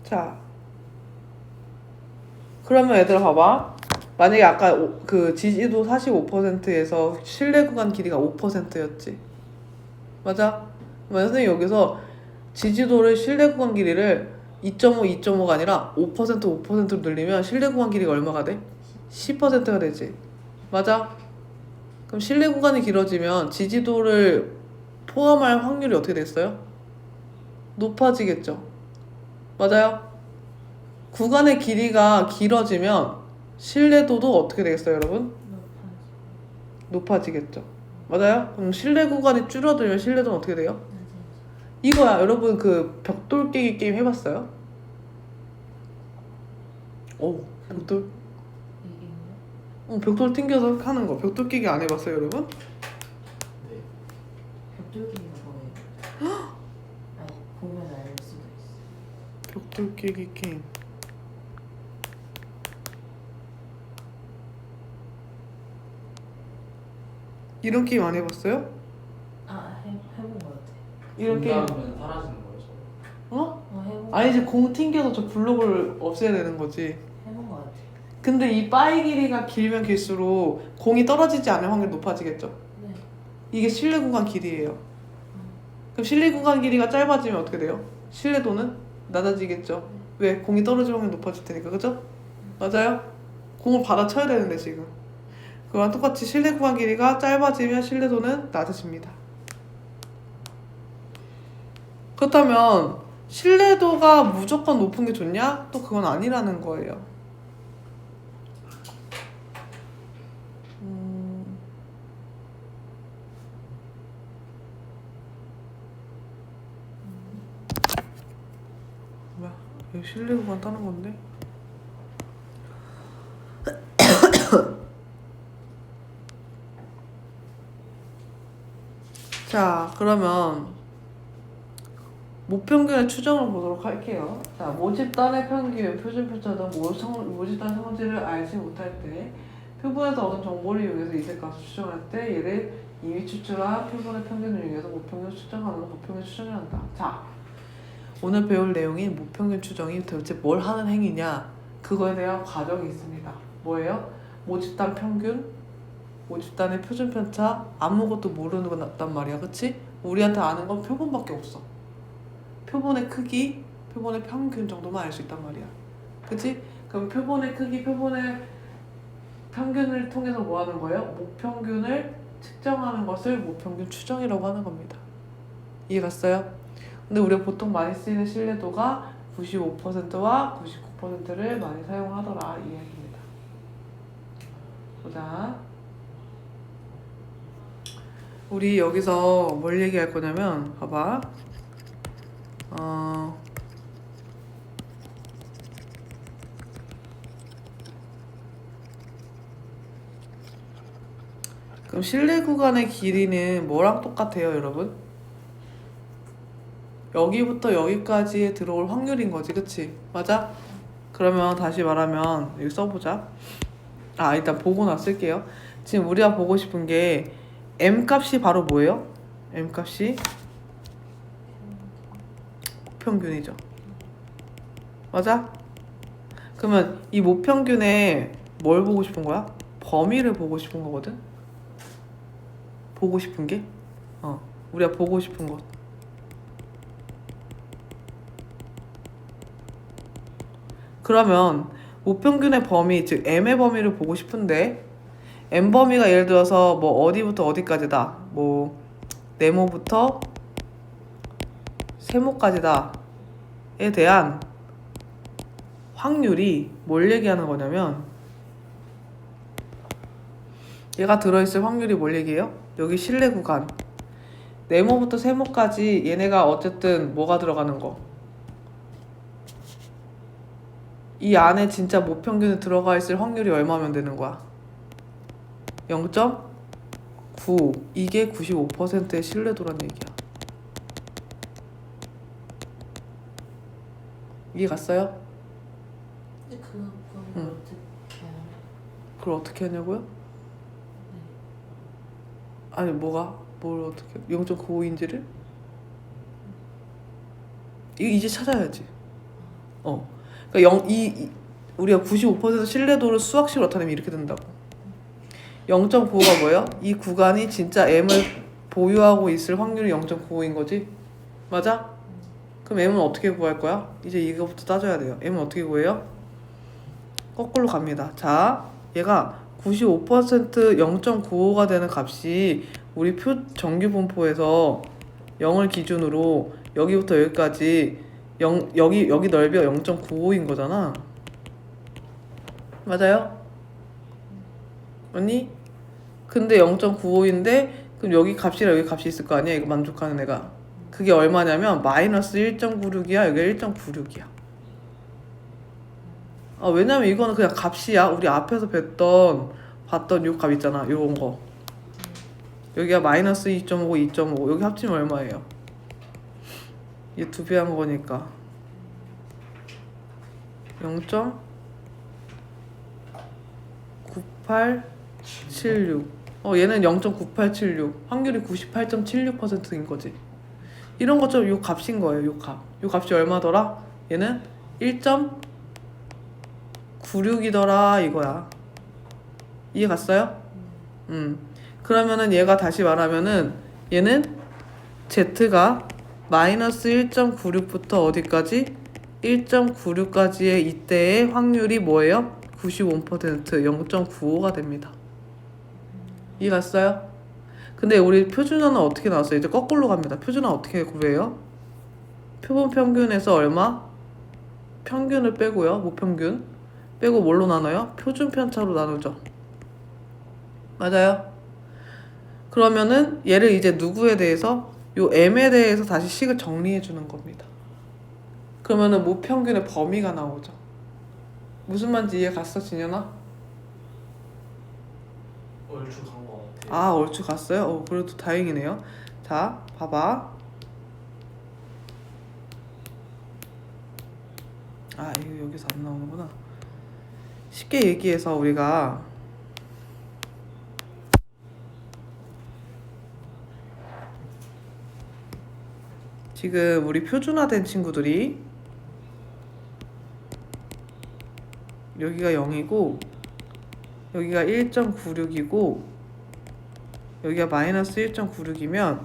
자, 그러면 얘들아 봐봐. 만약에 아까 그 지지도 45%에서 신뢰 구간 길이가 5%였지. 맞아? 그러면 선생님 여기서 지지도를 신뢰 구간 길이를 2.5, 2.5가 아니라 5%, 5%로 늘리면 신뢰 구간 길이가 얼마가 돼? 10%가 되지. 맞아? 그럼 신뢰 구간이 길어지면 지지도를 포함할 확률이 어떻게 됐어요? 높아지겠죠. 맞아요? 구간의 길이가 길어지면 신뢰도도 어떻게 되겠어요, 여러분? 높아지겠죠. 맞아요? 그럼 신뢰 구간이 줄어들면 신뢰도는 어떻게 돼요? 이거야. 여러분 그 벽돌 깨기 게임 해봤어요? 벽돌? 벽돌 튕겨서 하는 거. 벽돌 깨기 안 해봤어요, 여러분? 네. 벽돌기가 뭐예요? 아니 보면 알 수도 있어. 벽돌 깨기 게임. 이런 게임 안 해봤어요? 해본 것 같아. 이런 게임 정답은 사라지는 거예요. 어? 해본 아니지 공 튕겨서 저 블록을 없애야 되는 거지. 해본 것 같아. 근데 이 바위 길이가 길면 길수록 공이 떨어지지 않을 확률이 높아지겠죠. 네. 이게 실내 구간 길이에요. 그럼 실내 구간 길이가 짧아지면 어떻게 돼요? 실내도는 낮아지겠죠. 왜? 공이 떨어질 확률이 높아질 테니까, 그죠? 맞아요? 공을 받아쳐야 되는데 지금. 그거랑 똑같이 실내 구간 길이가 짧아지면 실내도는 낮아집니다. 그렇다면 실내도가 무조건 높은 게 좋냐? 또 그건 아니라는 거예요. 뭐야? 여기 실내 구간 따는 건데? 자, 그러면 모평균의 추정을 보도록 할게요. 자, 모집단의 평균, 표준표차 등 모집단 성질을 알지 못할 때 표본에서 얻은 정보를 이용해서 이색 값을 추정할 때 얘를 이미 추출한 표본의 평균을 이용해서 모평균을 추정하는 모평균 추정을 한다. 자, 오늘 배울 내용인 모평균 추정이 도대체 뭘 하는 행위냐? 그거에 대한 과정이 있습니다. 뭐예요? 모집단 평균, 모집단의 표준편차, 아무것도 모르는 건 났단 말이야. 그치? 우리한테 아는 건 표본밖에 없어. 표본의 크기, 표본의 평균 정도만 알 수 있단 말이야. 그치? 그럼 표본의 크기, 표본의 평균을 통해서 뭐 하는 거예요? 모평균을 측정하는 것을 모평균 추정이라고 하는 겁니다. 이해 갔어요? 근데 우리가 보통 많이 쓰이는 신뢰도가 95%와 99%를 많이 사용하더라 이 얘기입니다. 보자. 우리 여기서 뭘 얘기할 거냐면 봐봐. 그럼 실내 구간의 길이는 뭐랑 똑같아요, 여러분? 여기부터 여기까지 들어올 확률인 거지, 그치? 맞아? 그러면 다시 말하면 여기 써보자. 일단 보고나 쓸게요. 지금 우리가 보고 싶은 게 M 값이 바로 뭐예요? M 값이 모평균이죠. 맞아? 그러면 이 모평균에 뭘 보고 싶은 거야? 범위를 보고 싶은 거거든? 보고 싶은 게? 우리가 보고 싶은 것. 그러면 모평균의 범위, 즉 M의 범위를 보고 싶은데 M 범위가 예를 들어서 뭐 어디부터 어디까지다. 뭐 네모부터 세모까지다에 대한 확률이 뭘 얘기하는 거냐면 얘가 들어있을 확률이 뭘 얘기해요? 여기 실내 구간 네모부터 세모까지 얘네가 어쨌든 뭐가 들어가는 거? 이 안에 진짜 모평균이 들어가 있을 확률이 얼마면 되는 거야? 0.9 이게 95%의 신뢰도란 얘기야. 이해 갔어요? 근데 그건 응. 어떻게 해요? 그걸 어떻게 하냐고요? 아니 뭐가? 뭘 어떻게 0.95인지를? 이제 찾아야지. 그러니까 우리가 95% 신뢰도를 수학식으로 나타내면 이렇게 된다고. 0.95가 뭐예요? 이 구간이 진짜 M을 보유하고 있을 확률이 0.95인 거지? 맞아? 그럼 M은 어떻게 구할 거야? 이제 이거부터 따져야 돼요. M은 어떻게 구해요? 거꾸로 갑니다. 자, 얘가 95% 0.95가 되는 값이 우리 정규 분포에서 0을 기준으로 여기부터 여기까지 여기 넓이가 0.95인 거잖아. 맞아요? 언니? 근데 0.95인데 그럼 여기 값이랑 여기 값이 있을 거 아니야? 이거 만족하는 애가. 그게 얼마냐면 마이너스 1.96이야. 여기가 1.96이야. 왜냐면 이거는 그냥 값이야. 우리 앞에서 봤던 요 값 있잖아. 요런 거. 여기가 마이너스 2.5, 2.5. 여기 합치면 얼마예요? 얘 2배 한 거니까 0.9876 얘는 0.9876. 확률이 98.76%인 거지. 이런 것처럼 요 값인 거예요. 요 값. 요 값이 얼마더라? 얘는 1.96이더라 이거야. 이해 갔어요? 그러면은 얘가 다시 말하면은 얘는 Z가 마이너스 1.96부터 어디까지? 1.96까지의 이때의 확률이 뭐예요? 95%, 0.95가 됩니다. 이해 갔어요? 근데 우리 표준어는 어떻게 나왔어요? 이제 거꾸로 갑니다. 표준어 어떻게 구해요? 표본 평균에서 얼마? 평균을 빼고요. 무평균. 빼고 뭘로 나눠요? 표준 편차로 나누죠. 맞아요? 그러면은 얘를 이제 누구에 대해서? 요 m에 대해서 다시 식을 정리해 주는 겁니다. 그러면은 무평균의 범위가 나오죠. 무슨 말인지 이해 갔어, 진현아? 얼추 간 거 같아요. 아, 얼추 갔어요? 그래도 다행이네요. 자, 봐봐. 아, 이거 여기서 안 나오는구나. 쉽게 얘기해서 우리가 지금 우리 표준화된 친구들이 여기가 0이고 여기가 1.96이고 여기가 마이너스 1.96이면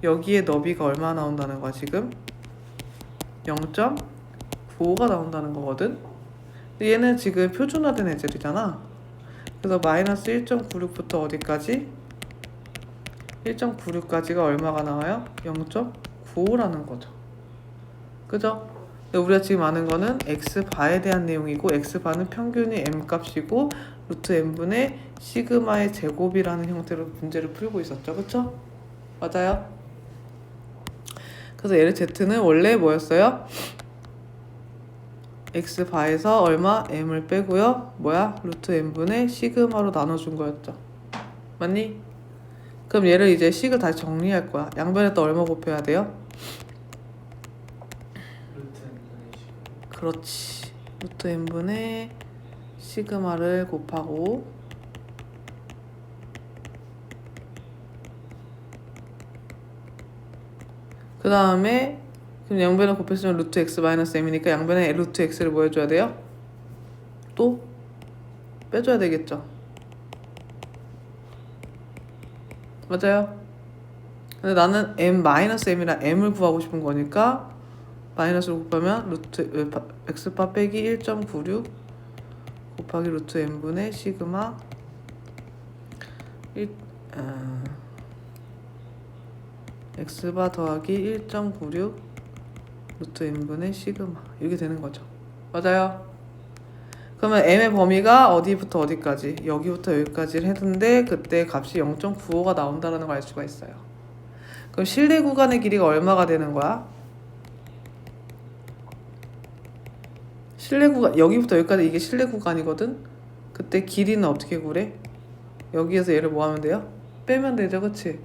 여기에 너비가 얼마 나온다는 거야 지금? 0.95가 나온다는 거거든? 근데 얘는 지금 표준화된 애들이잖아. 그래서 마이너스 1.96부터 어디까지? 1.96까지가 얼마가 나와요? 0.95라는 거죠. 그죠? 근데 우리가 지금 아는 거는 x바에 대한 내용이고 x바는 평균이 m값이고 루트 m분의 시그마의 제곱이라는 형태로 문제를 풀고 있었죠. 그쵸? 맞아요? 그래서 얘를 z는 원래 뭐였어요? x바에서 얼마? m을 빼고요. 뭐야? 루트 m분의 시그마로 나눠준 거였죠. 맞니? 그럼 얘를 이제 식을 다시 정리할 거야. 양변에다 얼마 곱해야 돼요? 루트 n분의 시그마. 그렇지. 루트 n분의 시그마를 곱하고 그 다음에 그럼 양변을 곱했으면 루트 x 마이너스 m이니까 양변에 루트 x를 뭐 해줘야 돼요? 또 빼줘야 되겠죠. 맞아요? 근데 나는 m 마이너스 m이라 m을 구하고 싶은 거니까 마이너스를 곱하면 루트 x바 빼기 1.96 곱하기 루트 m분의 시그마 1, x바 더하기 1.96 루트 m분의 시그마 이게 되는 거죠. 맞아요? 그러면 m의 범위가 어디부터 어디까지? 여기부터 여기까지를 했는데 그때 값이 0.95가 나온다는 걸 알 수가 있어요. 그럼 실내 구간의 길이가 얼마가 되는 거야? 실내 구간 여기부터 여기까지 이게 실내 구간이거든. 그때 길이는 어떻게 구래? 여기에서 얘를 뭐 하면 돼요? 빼면 되죠, 그치?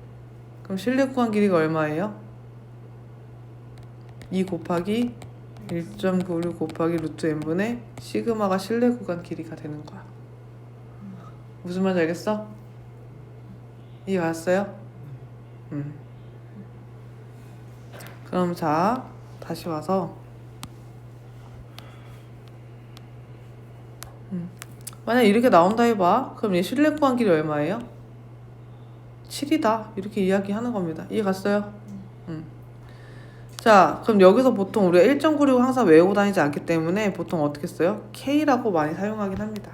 그럼 실내 구간 길이가 얼마예요? 2 곱하기 1.96 곱하기 루트 n분의 시그마가 실내 구간 길이가 되는 거야. 무슨 말인지 알겠어? 이해 갔어요? 그럼 자 다시 와서 만약 이렇게 나온다 해봐. 그럼 얘 실내 구간 길이 얼마예요? 7이다 이렇게 이야기하는 겁니다. 이해 갔어요? 자 그럼 여기서 보통 우리가 1.96 항상 외우고 다니지 않기 때문에 보통 어떻게 써요? K라고 많이 사용하긴 합니다.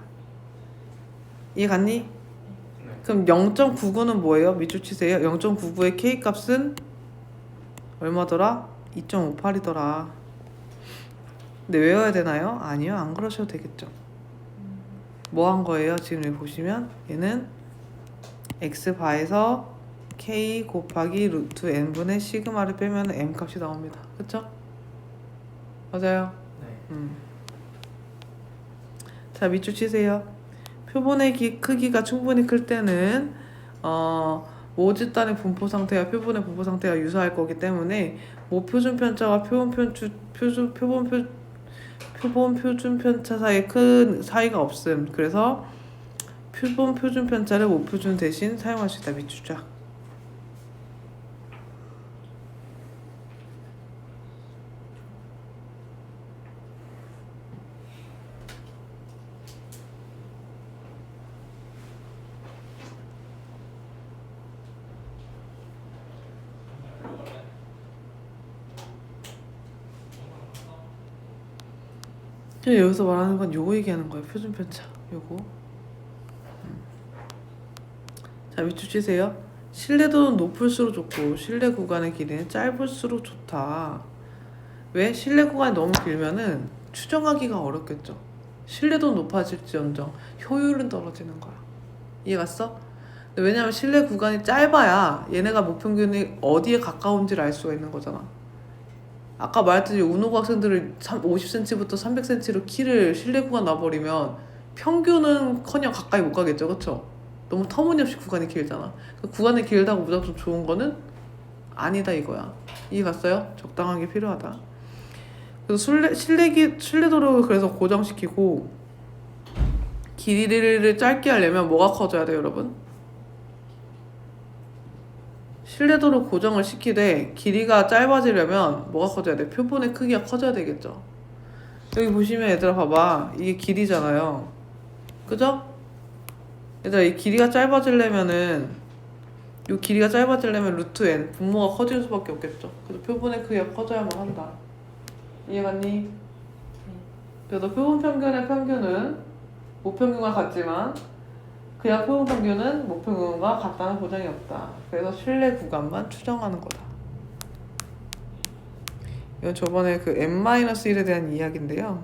이해 갔니? 네. 그럼 0.99는 뭐예요? 밑줄 치세요. 0.99의 K 값은 얼마더라? 2.58이더라. 근데 외워야 되나요? 아니요, 안 그러셔도 되겠죠. 뭐 한 거예요? 지금 여기 보시면 얘는 x바에서 k 곱하기 루트 n분의 시그마를 빼면 m 값이 나옵니다. 그쵸? 맞아요? 네. 자, 밑줄 치세요. 표본의 크기가 충분히 클 때는 모집단의 분포 상태와 표본의 분포 상태가 유사할 거기 때문에 모표준 편차와 표본 표준 편차 사이에 큰 차이가 없음. 그래서 표본 표준 편차를 모표준 대신 사용할 수 있다. 밑주자. 여기서 말하는 건 요거 얘기하는 거예요. 표준 편차. 요거. 자, 밑줄 치세요. 신뢰도는 높을수록 좋고 신뢰 구간의 길이는 짧을수록 좋다. 왜? 신뢰 구간이 너무 길면은 추정하기가 어렵겠죠. 신뢰도는 높아질지언정 효율은 떨어지는 거야. 이해 갔어? 왜냐면 신뢰 구간이 짧아야 얘네가 목평균이 어디에 가까운지를 알 수가 있는 거잖아. 아까 말했듯이 운호고 학생들을 50cm부터 300cm로 키를 신뢰 구간 놔버리면 평균은커녕 가까이 못 가겠죠. 그쵸? 너무 터무니없이 구간이 길잖아. 그 구간이 길다고 무조건 좋은 거는 아니다 이거야. 이해 갔어요? 적당하게 필요하다. 그래서 신뢰도를 그래서 고정시키고 길이를 짧게 하려면 뭐가 커져야 돼요, 여러분? 신뢰도를 고정을 시키되 길이가 짧아지려면 뭐가 커져야 돼? 표본의 크기가 커져야 되겠죠. 여기 보시면 얘들아 봐봐. 이게 길이잖아요. 그죠? 얘들아 이 길이가 짧아지려면은 이 길이가 짧아지려면 루트 n 분모가 커질 수밖에 없겠죠. 그래서 표본의 크기가 커져야만 한다. 이해갔니? 그래서 표본 평균의 평균은 모평균과 같지만 그냥 표본 평균은 목평균과 같다는 보장이 없다. 그래서 신뢰 구간만 추정하는 거다. 이건 저번에 그 n-1에 대한 이야기인데요.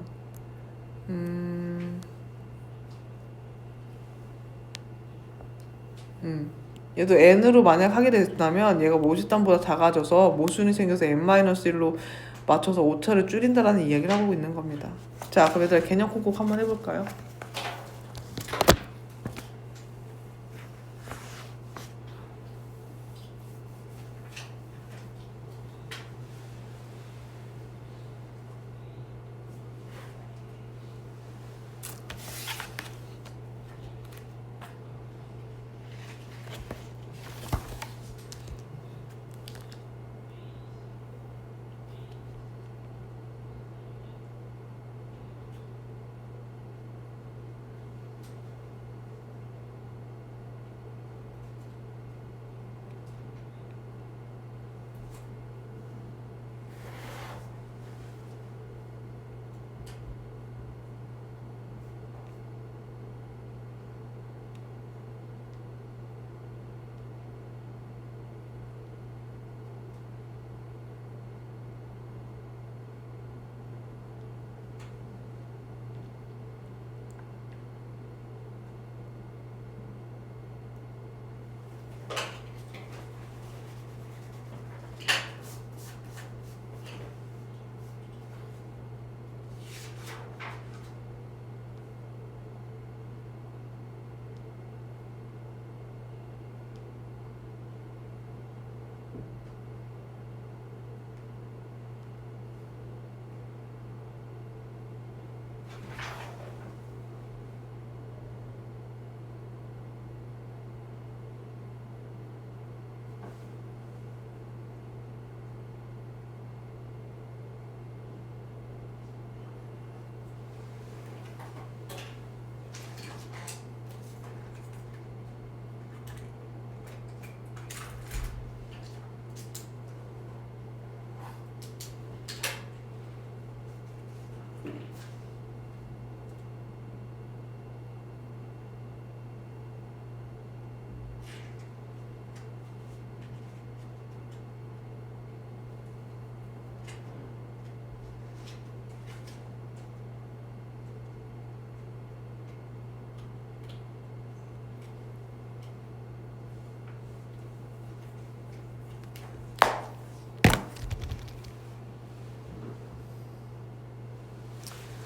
얘도 n으로 만약 하게 됐다면 얘가 모집단보다 작아져서 모순이 생겨서 n-1로 맞춰서 오차를 줄인다라는 이야기를 하고 있는 겁니다. 자, 그럼 얘들아 개념 콕콕 한번 해볼까요?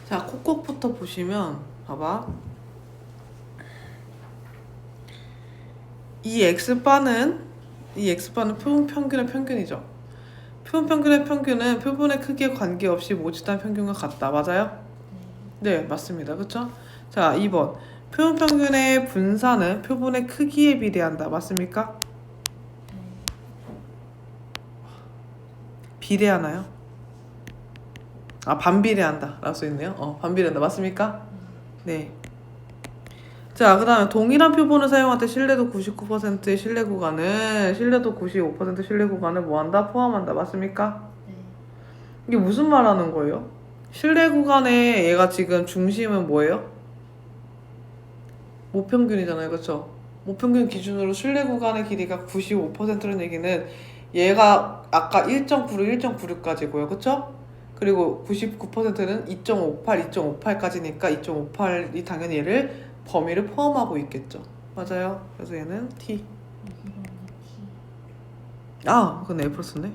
자, 콕콕부터 보시면 봐봐. 이 x바는 표본 평균의 평균이죠. 표본 평균의 평균은 표본의 크기에 관계없이 모집단 평균과 같다. 맞아요? 네, 맞습니다. 그쵸? 자, 2번. 표본 평균의 분산은 표본의 크기에 비례한다. 맞습니까? 비례하나요? 아, 반비례한다 라고 써있네요. 반비례한다. 맞습니까? 네. 자, 그 다음에 동일한 표본을 사용할 때 신뢰도 99%의 신뢰 구간을 신뢰도 95% 신뢰 구간을 뭐한다? 포함한다. 맞습니까? 이게 무슨 말 하는 거예요? 신뢰 구간에 얘가 지금 중심은 뭐예요? 모평균이잖아요. 그쵸? 모평균 기준으로 신뢰 구간의 길이가 95%는 얘기는 얘가 아까 1.96, 1.96까지고요. 그쵸? 그리고 99%는 2.58, 2.58까지니까 2.58이 당연히 얘를 범위를 포함하고 있겠죠. 맞아요. 그래서 얘는 T. 그건 A 플러스네.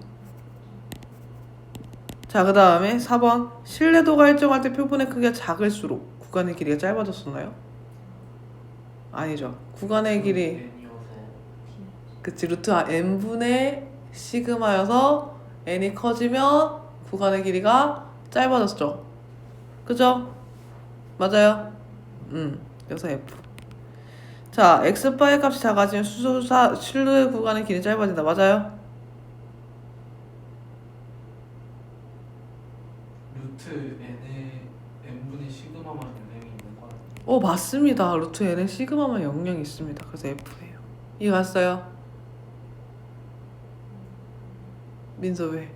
자, 그 다음에 4번. 신뢰도가 일정할 때 표본의 크기가 작을수록 구간의 길이가 짧아졌었나요? 아니죠. 구간의 길이 n이어서 그치, 루트 n분의 시그마여서 n이 커지면 구간의 길이가 짧아졌죠. 그죠? 맞아요? 그래서 F. 자, x바의 값이 작아지면 실루의 구간의 길이 짧아진다. 맞아요? 루트 n의 n분의 시그마만 영향이 있는 거 아니에요? 맞습니다. 루트 n에 시그마만 영향이 있습니다. 그래서 F예요. 이해 갔어요? 민서 왜?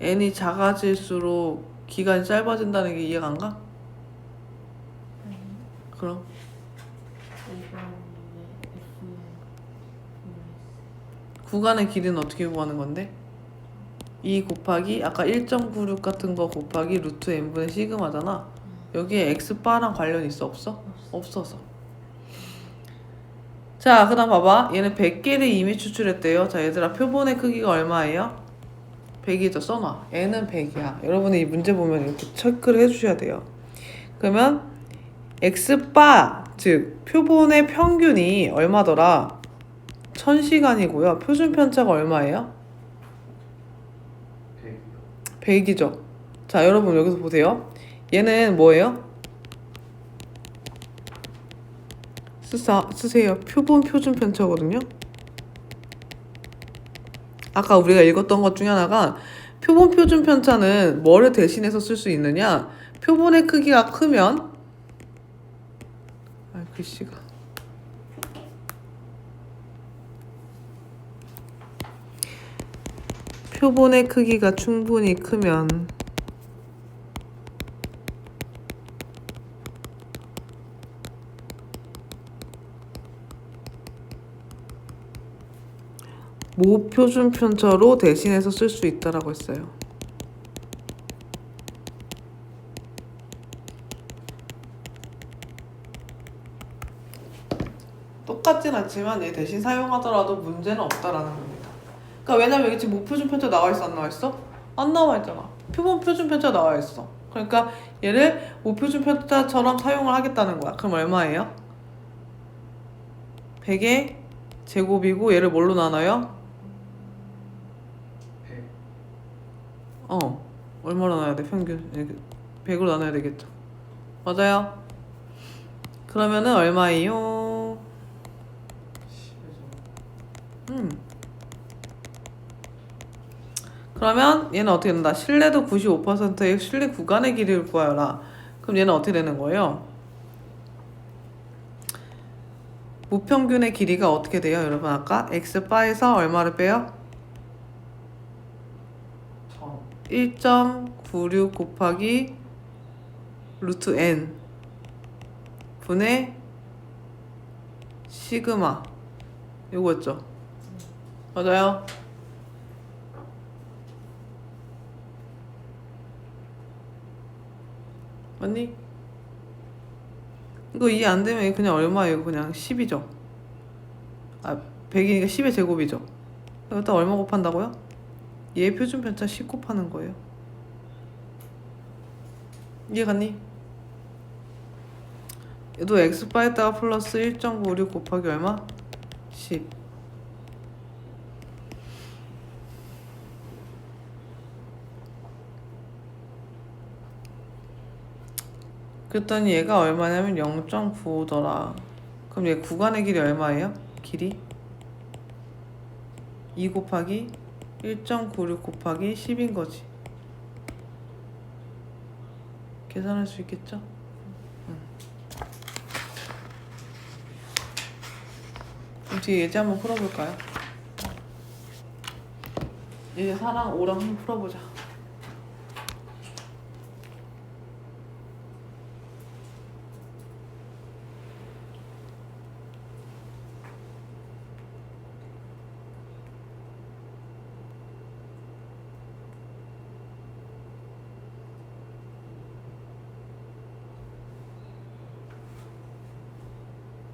n이 작아질수록 기간이 짧아진다는 게 이해가 안 가? 그럼 구간의 길이는 어떻게 구하는 건데? 2 곱하기 아까 1.96 같은 거 곱하기 루트 n분의 시그마잖아. 여기에 x바랑 관련이 있어? 없어? 없어서. 자, 그 다음 봐봐. 얘는 100개를 이미 추출했대요. 자, 얘들아, 표본의 크기가 얼마예요? 100이죠. 써놔. n은 100이야. 여러분이 이 문제 보면 이렇게 체크를 해주셔야 돼요. 그러면 x바, 즉 표본의 평균이 얼마더라? 1000시간이고요. 표준 편차가 얼마예요? 100이요. 100이죠. 자, 여러분 여기서 보세요. 얘는 뭐예요? 쓰세요. 표본 표준 편차거든요. 아까 우리가 읽었던 것 중에 하나가 표본 표준 편차는 뭐를 대신해서 쓸 수 있느냐? 표본의 크기가 크면 글씨가 표본의 크기가 충분히 크면 모표준 편차로 대신해서 쓸 수 있다라고 했어요. 똑같진 않지만 얘 대신 사용하더라도 문제는 없다라는 겁니다. 그러니까 왜냐면 여기 지금 모표준 편차 나와 있어, 안 나와 있어? 안 나와 있잖아. 표본 표준 편차 나와 있어. 그러니까 얘를 모표준 편차처럼 사용을 하겠다는 거야. 그럼 얼마예요? 100의 제곱이고 얘를 뭘로 나눠요? 100. 얼마로 나눠야 돼? 평균 100으로 나눠야 되겠죠. 맞아요? 그러면은 얼마예요? 10에서 그러면 얘는 어떻게 된다? 신뢰도 95%의 신뢰 구간의 길이를 구하여라. 그럼 얘는 어떻게 되는 거예요? 무평균의 길이가 어떻게 돼요? 여러분 아까 x바에서 얼마를 빼요? 1000. 1.96 곱하기 루트 n 분의 시그마 요거였죠? 맞아요? 맞니? 이거 이해 안 되면 그냥 얼마예요? 그냥 10이죠. 100이니까 10의 제곱이죠. 여기다 얼마 곱한다고요? 얘 표준 편차 10 곱하는 거예요. 이해 갔니? 얘도 x바에다가 플러스 1.96 곱하기 얼마? 10. 그랬더니 얘가 얼마냐면 0.95더라. 그럼 얘 구간의 길이 얼마예요? 길이? 2 곱하기 1.96 곱하기 10인 거지. 계산할 수 있겠죠? 그럼 뒤에 예제 한번 풀어볼까요? 예제 4랑 5랑 한번 풀어보자.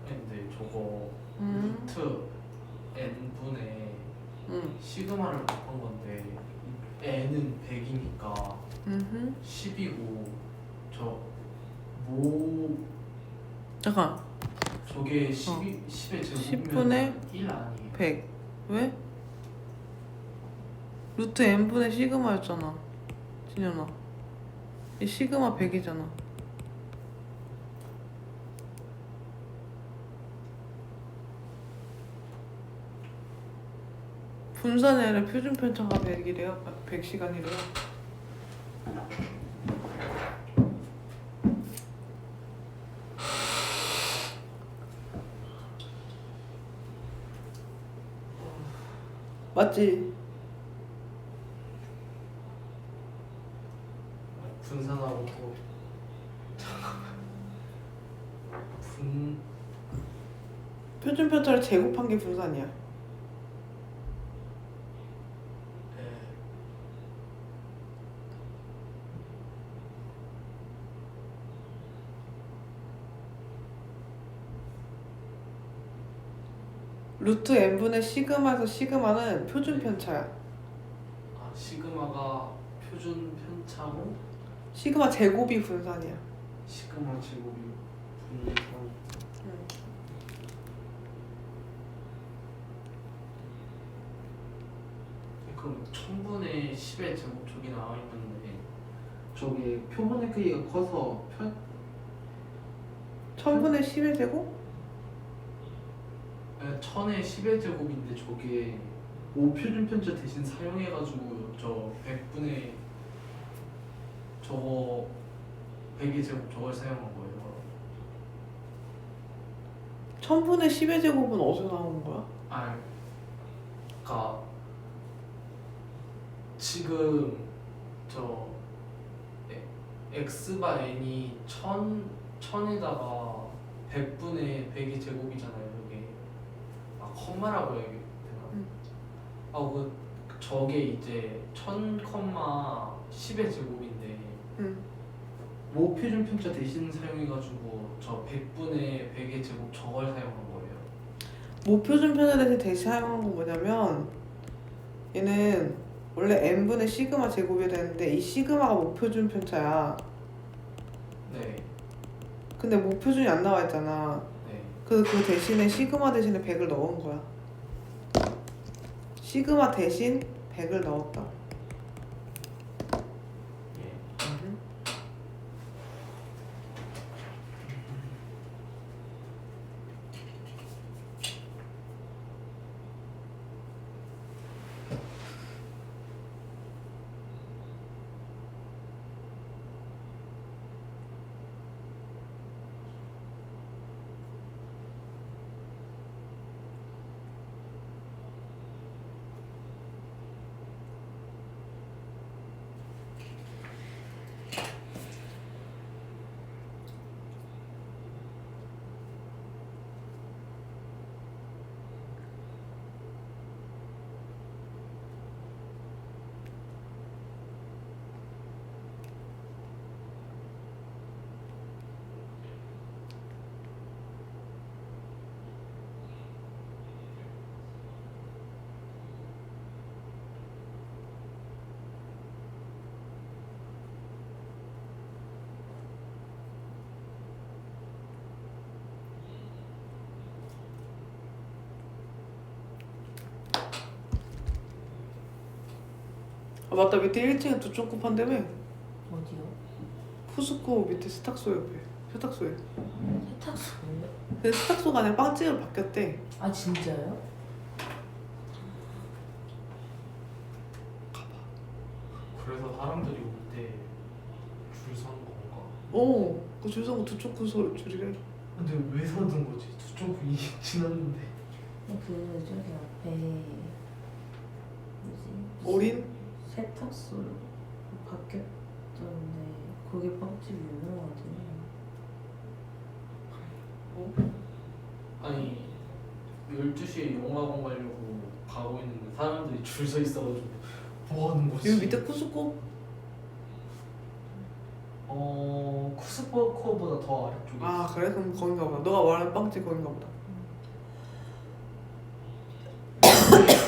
근데 저거 음. 루트 n분의 응. 시그마를 바꾼 건데 n은 100이니까 음. 10이고 저뭐 잠깐. 저게 10의 제곱이면 10분의 1 아니에요? 100. 왜? 루트 n분의 시그마였잖아. 진현아. 이 시그마 100이잖아. 분산이 아니라 표준 편차가 100이래요. 100시간이래요. 맞지? 분산하고 또 분 표준 편차를 제곱한 게 분산이야. 에, 루트 n분의 시그마에서 시그마는 표준 편차야. 아 시그마가 표준 편차고 시그마 제곱이 분산이야. 시그마 제곱이 분산. 그럼 1000분의 10의 제곱 저기 나와 있는데 저게 표본의 크기가 커서 1000분의 10의 제곱? 1000의 10의 제곱인데 저게 5표준 편차 대신 사용해가지고 저 100분의 저거 100의 제곱 저걸 사용한 거예요. 1000분의 10의 제곱은 어디서 나온 거야? 아, 그러니까 지금 저 x바 n이 1000에다가 100분의 100의 제곱이잖아요. 이게 컴마라고 해야 되나? 저게 이제 1000, 10의 제곱인데 모 표준 편차 대신 사용해가지고 저 100분의 100의 제곱 저걸 사용한 거예요. 모표준 편차에 대신 사용한 건 뭐냐면 얘는 원래 n분의 시그마 제곱이 되는데 이 시그마가 모표준 편차야. 네, 근데 모표준이 안 나와 있잖아. 네. 그래서 그 대신에 시그마 대신에 100을 넣은 거야. 시그마 대신 100을 넣었다. 예. 아 맞다, 밑에 1층에 두쪽 급한다며. 어디요? 포스코 밑에 스탁소 옆에. 세탁소에. 세탁소예요? 근데 세탁소가 아니라 빵집으로 바뀌었대. 아 진짜요? 그래서 사람들이 올 때 줄 서는 건가? 그 줄서고 두 쪽 구서 줄이래. 근데 왜 서는 거지? 두 쪽이 지났는데. 그 저기 앞에 뭐지? 어린? 세탁소로 바뀌었던데 거기 빵집 유명하대요. 아니 12시에 영화관 가려고 가고 있는데 사람들이 줄 서 있어가지고 뭐 하는 거지? 여기 밑에 쿠스코? 쿠스코보다 더 아래쪽에 아 있어. 그래? 그럼 거긴가 보다. 너가 말하는 빵집 거긴가 보다.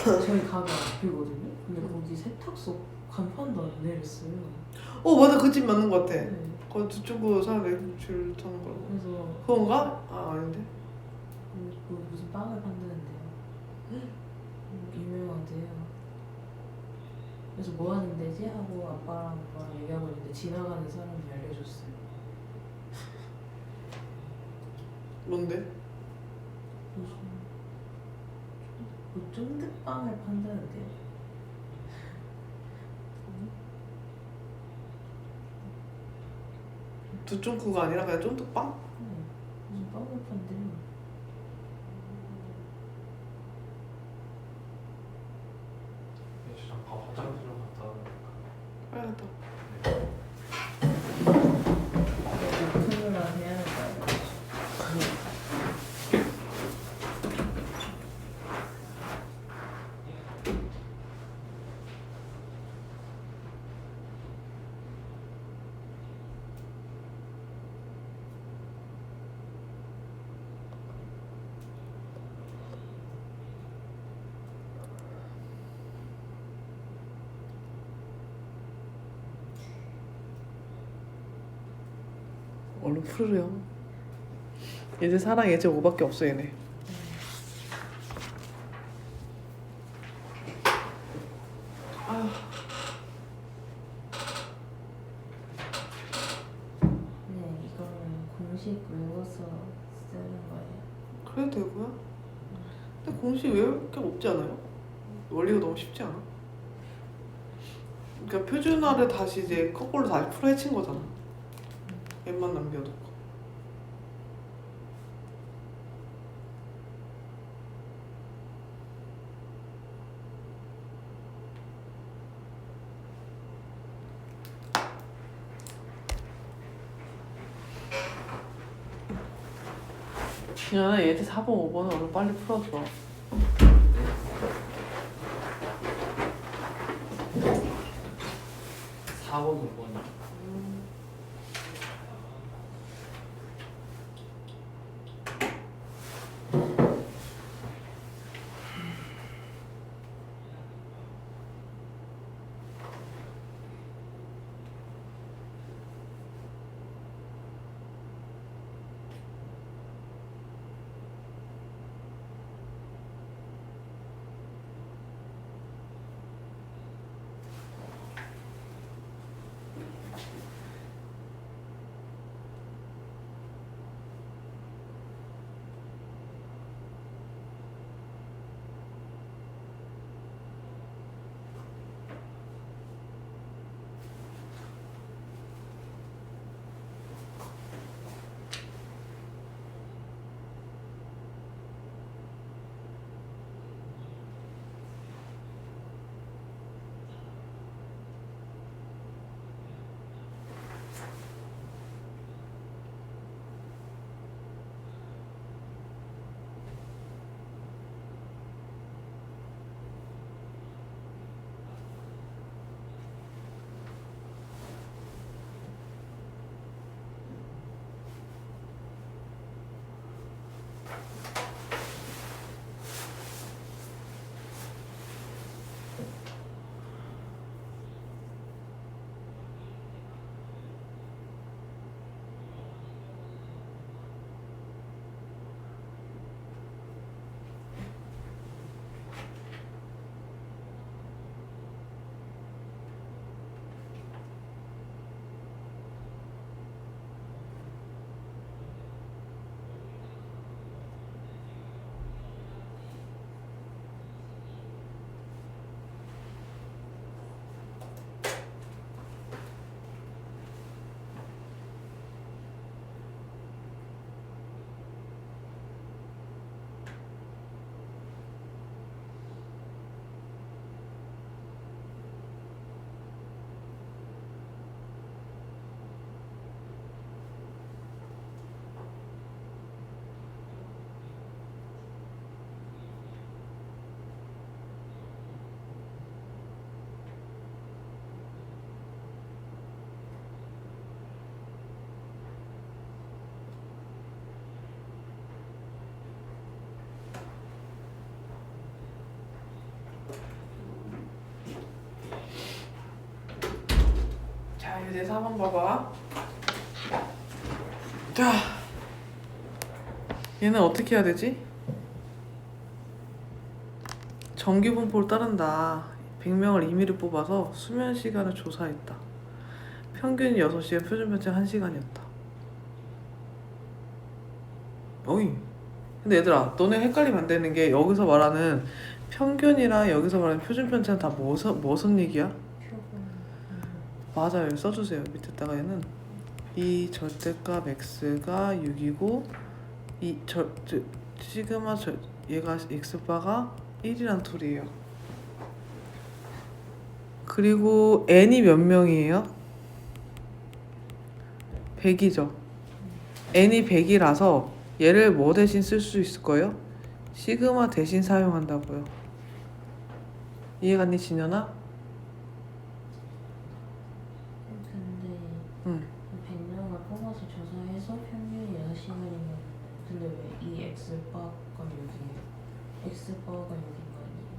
저희 가게 앞이거든요. 근데 거기 세탁소 간판도 안 내렸어요. 맞아 그 집 맞는 거 같아. 네. 거기 두 쪽으로 사람들이 줄 서는 걸로. 그래서 그건가? 아 아닌데. 그 무슨 빵을 판다는데요. 유명하대요. 그래서 뭐 하는 데지? 하고 아빠랑 오빠랑 얘기하고 있는데 지나가는 사람이 알려줬어요. 뭔데? 무슨 뭐 쫀득빵을 판다는데요. 두 쫑쿠가 아니라 그냥 쫀득빵? 네. 무슨 빵을 판대요. 잠깐 화장실 좀 갔다 와야겠다. 빨리 갔다. 오픈을 해야 할까요? 얼른 풀으려. 얘들 사랑 예제 5밖에 없어 얘네. 네, 이거는 공식 외워서 쓰는 거예요. 그래도 되고요. 근데 공식 외울 게 없지 않아요? 원리가 너무 쉽지 않아? 그러니까 표준화를 다시 이제 거꾸로 다시 풀어 헤친 거잖아. 앱만 남겨놓고. 야, 얘들 4번, 5번은 얼른 빨리 풀어줘. 4번, 5번이. 이제 4번 봐봐. 자, 얘는 어떻게 해야 되지? 정기분포를 따른다. 100명을 임의로 뽑아서 수면 시간을 조사했다. 평균이 6시간, 표준 편차 1시간이었다. 어이. 근데 얘들아, 너네 헷갈리면 안 되는 게 여기서 말하는 평균이랑 여기서 말하는 표준 편차는 다 무슨 얘기야? 표본. 맞아요. 써주세요. 밑에다가 얘는 이 절대값 x가 6이고 시그마 얘가 x바가 1이란 툴이에요. 그리고 n이 몇 명이에요? 100이죠. n이 100이라서 얘를 뭐 대신 쓸 수 있을 거예요? 시그마 대신 사용한다고요. 이해갔니, 진현아? 근데 응. 100명을 뽑아서 조사해서 평균이 6시간이면 근데 왜 이 X바가 여기 X바가 여긴 거 아니에요?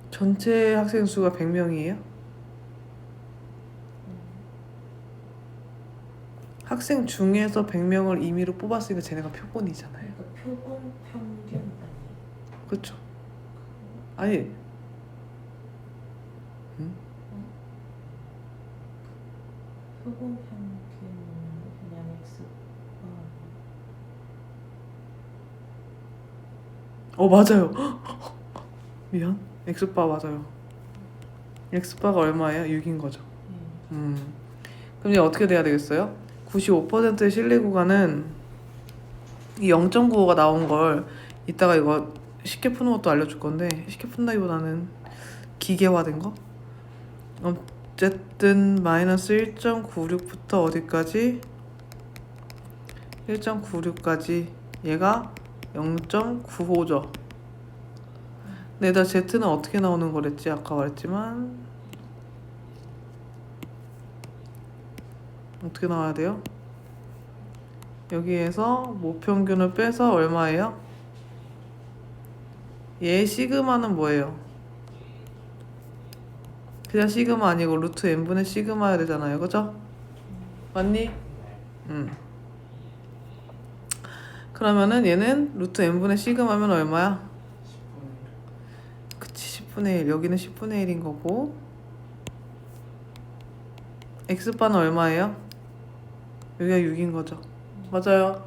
전체 학생 수가 100명이에요? 학생 중에서 100명을 임의로 뽑았으니까 쟤네가 표본이잖아요. 그러니까 표본 평균 아니에요? 그쵸? 아니, 응? 표본 평균은 그냥 X바 맞아요. 미안. X바 맞아요. X바가 얼마예요? 6인 거죠. 그럼 이제 어떻게 돼야 되겠어요? 95%의 신뢰 구간은 이 0.95가 나온 걸 이따가 이거 쉽게 푸는 것도 알려줄 건데 쉽게 푼다기보다는 기계화된 거? 어쨌든 마이너스 1.96부터 어디까지? 1.96까지 얘가 0.95죠. 근데 나 Z는 어떻게 나오는 거랬지? 아까 말했지만 어떻게 나와야 돼요? 여기에서 모평균을 빼서 얼마예요? 얘 시그마는 뭐예요? 그냥 시그마 아니고 루트 n분의 시그마여야 되잖아요. 그죠? 맞니? 그러면은 얘는 루트 n분의 시그마면 얼마야? 10분의 그치, 10분의 1. 여기는 10분의 1인 거고 x바는 얼마예요? 여기가 6인 거죠. 맞아요.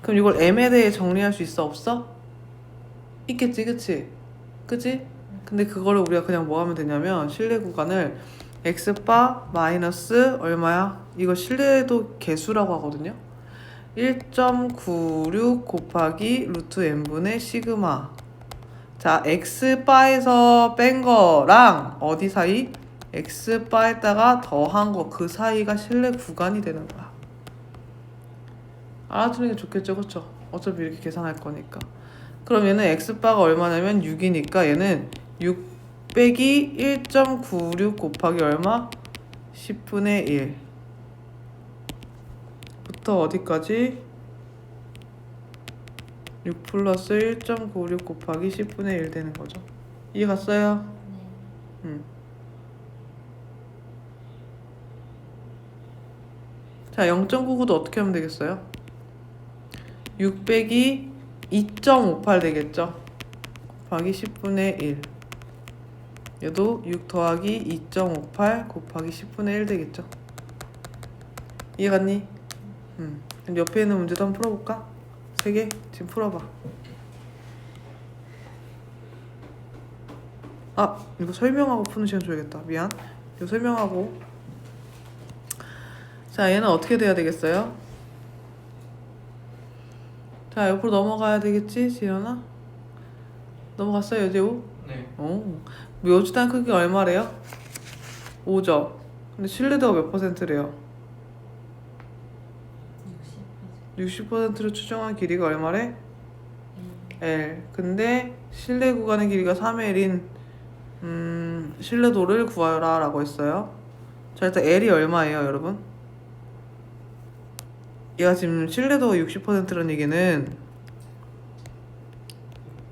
그럼 이걸 m에 대해 정리할 수 있어? 없어? 있겠지, 그치? 그치? 근데 그거를 우리가 그냥 뭐 하면 되냐면 신뢰 구간을 x바 마이너스 얼마야? 이거 신뢰도 개수라고 하거든요. 1.96 곱하기 루트 n분의 시그마. 자, x바에서 뺀 거랑 어디 사이? x바에다가 더한 거 그 사이가 신뢰 구간이 되는 거야. 알아두는 게 좋겠죠, 그쵸? 어차피 이렇게 계산할 거니까. 그럼 얘는 x바가 얼마냐면 6이니까 얘는 6 빼기 1.96 곱하기 얼마? 10분의 1 부터 어디까지? 6 플러스 1.96 곱하기 10분의 1 되는 거죠. 이해 갔어요? 네. 자, 0.99도 어떻게 하면 되겠어요? 6 빼기 2.58 되겠죠? 곱하기 10분의 1 얘도 6 더하기 2.58 곱하기 10분의 1 되겠죠? 이해 갔니? 그럼 옆에 있는 문제도 한번 풀어볼까? 3개? 지금 풀어봐. 이거 설명하고 푸는 시간 줘야겠다. 미안. 이거 설명하고. 자, 얘는 어떻게 돼야 되겠어요? 자, 옆으로 넘어가야 되겠지, 지연아? 넘어갔어요, 여재우? 네. 묘지단 크기가 얼마래요? 5죠. 근데 신뢰도가 몇 %래요? 60%로 추정한 길이가 얼마래? L. 근데 신뢰 구간의 길이가 3의 1인 신뢰도를 구하라 라고 했어요. 자, 일단 L이 얼마예요, 여러분? 얘가 지금 신뢰도가 60%라는 얘기는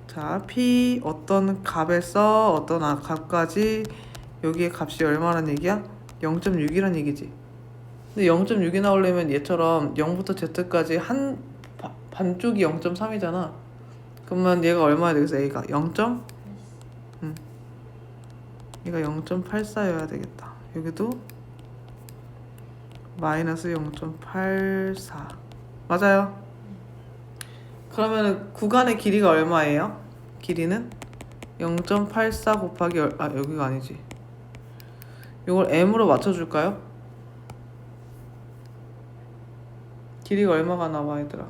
자, P 어떤 값에서 어떤 값까지 여기에 값이 얼마란 얘기야? 0.6이란 얘기지. 근데 0.6이 나오려면 얘처럼 0부터 z까지 반쪽이 0.3이잖아. 그러면 얘가 얼마야 되겠어? a가 0. 얘가 0.84여야 되겠다. 여기도 마이너스 0.84. 맞아요. 그러면 구간의 길이가 얼마예요? 길이는 0.84 곱하기 여기가 아니지. 이걸 m으로 맞춰줄까요? 길이가 얼마가 나와 얘들아?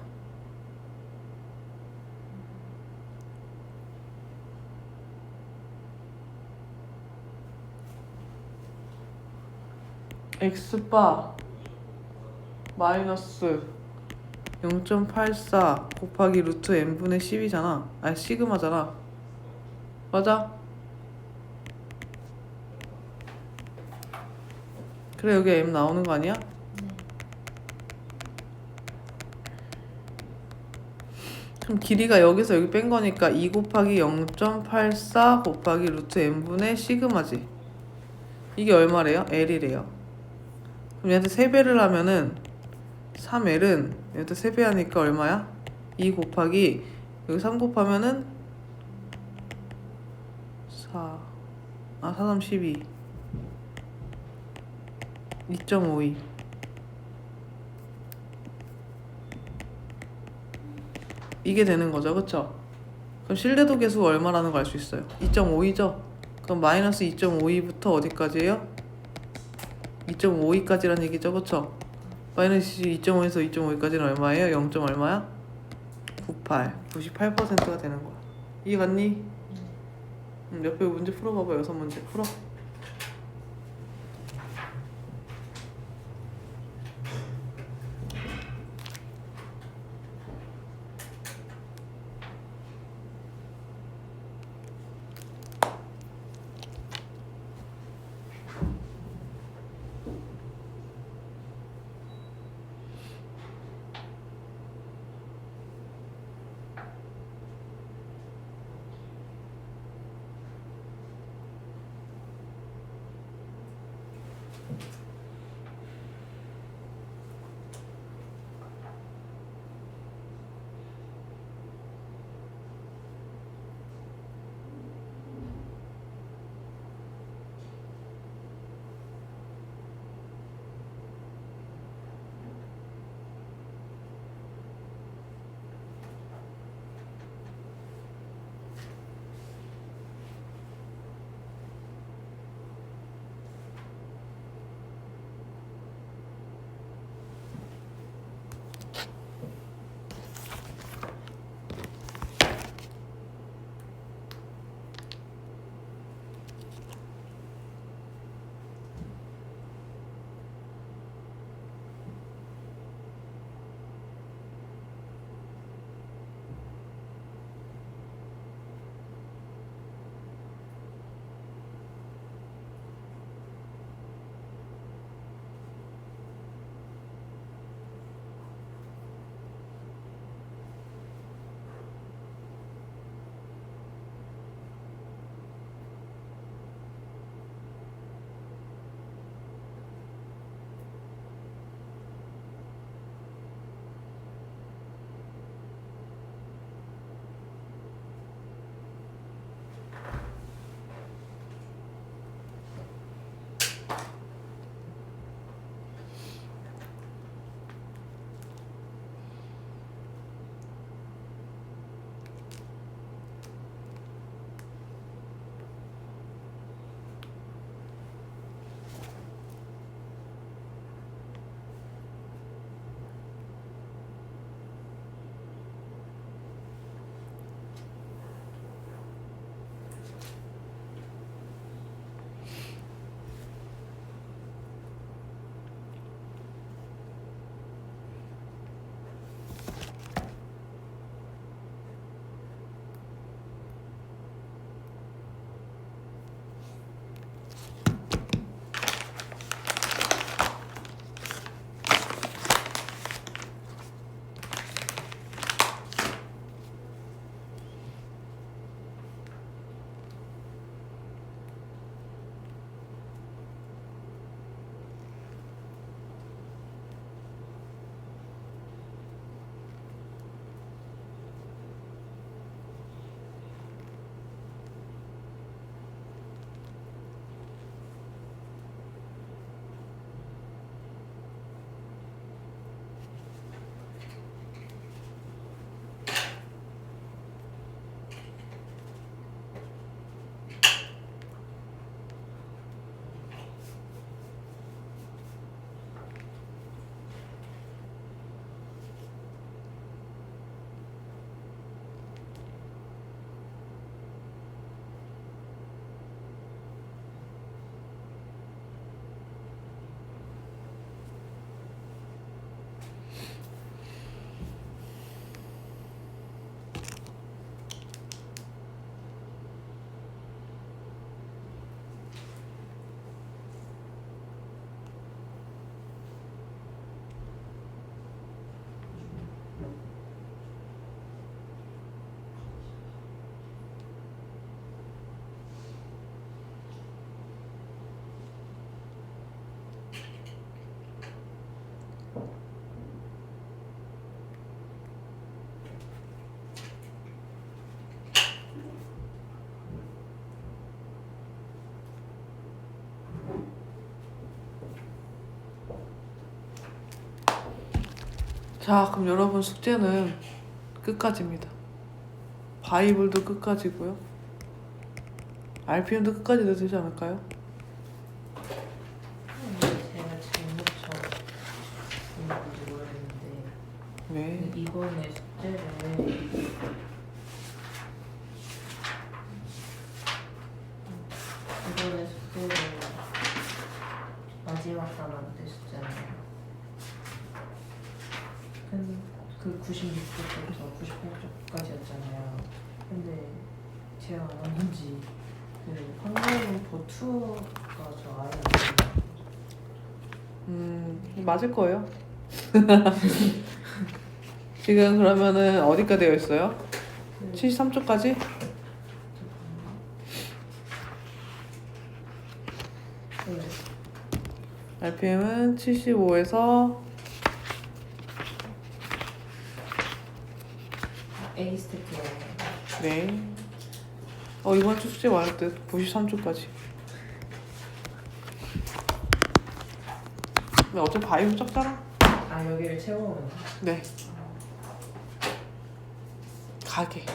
x바 마이너스 0.84 곱하기 루트 n분의 10이잖아. 아니 시그마잖아. 맞아? 그래 여기 m 나오는 거 아니야? 그럼 길이가 여기서 여기 뺀 거니까 2 곱하기 0.84 곱하기 루트 n분의 시그마지. 이게 얼마래요? L이래요. 그럼 얘한테 3배를 하면은 3L은 얘한테 3배 하니까 얼마야? 2 곱하기 여기 3 곱하면은 4 3, 12 2.52 이게 되는 거죠, 그쵸? 그럼 신뢰도 계수가 얼마라는 거 알 수 있어요? 2.52죠? 그럼 마이너스 2.52부터 어디까지예요? 2.52까지란 얘기죠, 그쵸? 마이너스 2.5에서 2.52까지는 얼마예요? 0. 얼마야? 98, 98%가 되는 거야. 이해 갔니? 옆에 문제 풀어봐봐. 6문제 풀어. 자, 그럼 여러분 숙제는 끝까지입니다. 바이블도 끝까지고요. RPM도 끝까지 넣어도 되지 않을까요? 제가 잘못 적은지 모르겠는데 네. 이번에 숙제를 마지막 단원때 숙제는 그 96쪽부터 98쪽까지였잖아요. 근데 제가 안 왔는지 그 판결문포 2가 저 아예 안 맞을 거예요. 지금 그러면은 어디까지 되어 있어요? 73쪽까지? 네. RPM은 75에서 A 스태프예요. 네. 이번 주 숙제 많을 듯. 93쪽까지. 근데 어차피 바이브 적잖아. 아 여기를 채워오면 네. 가게.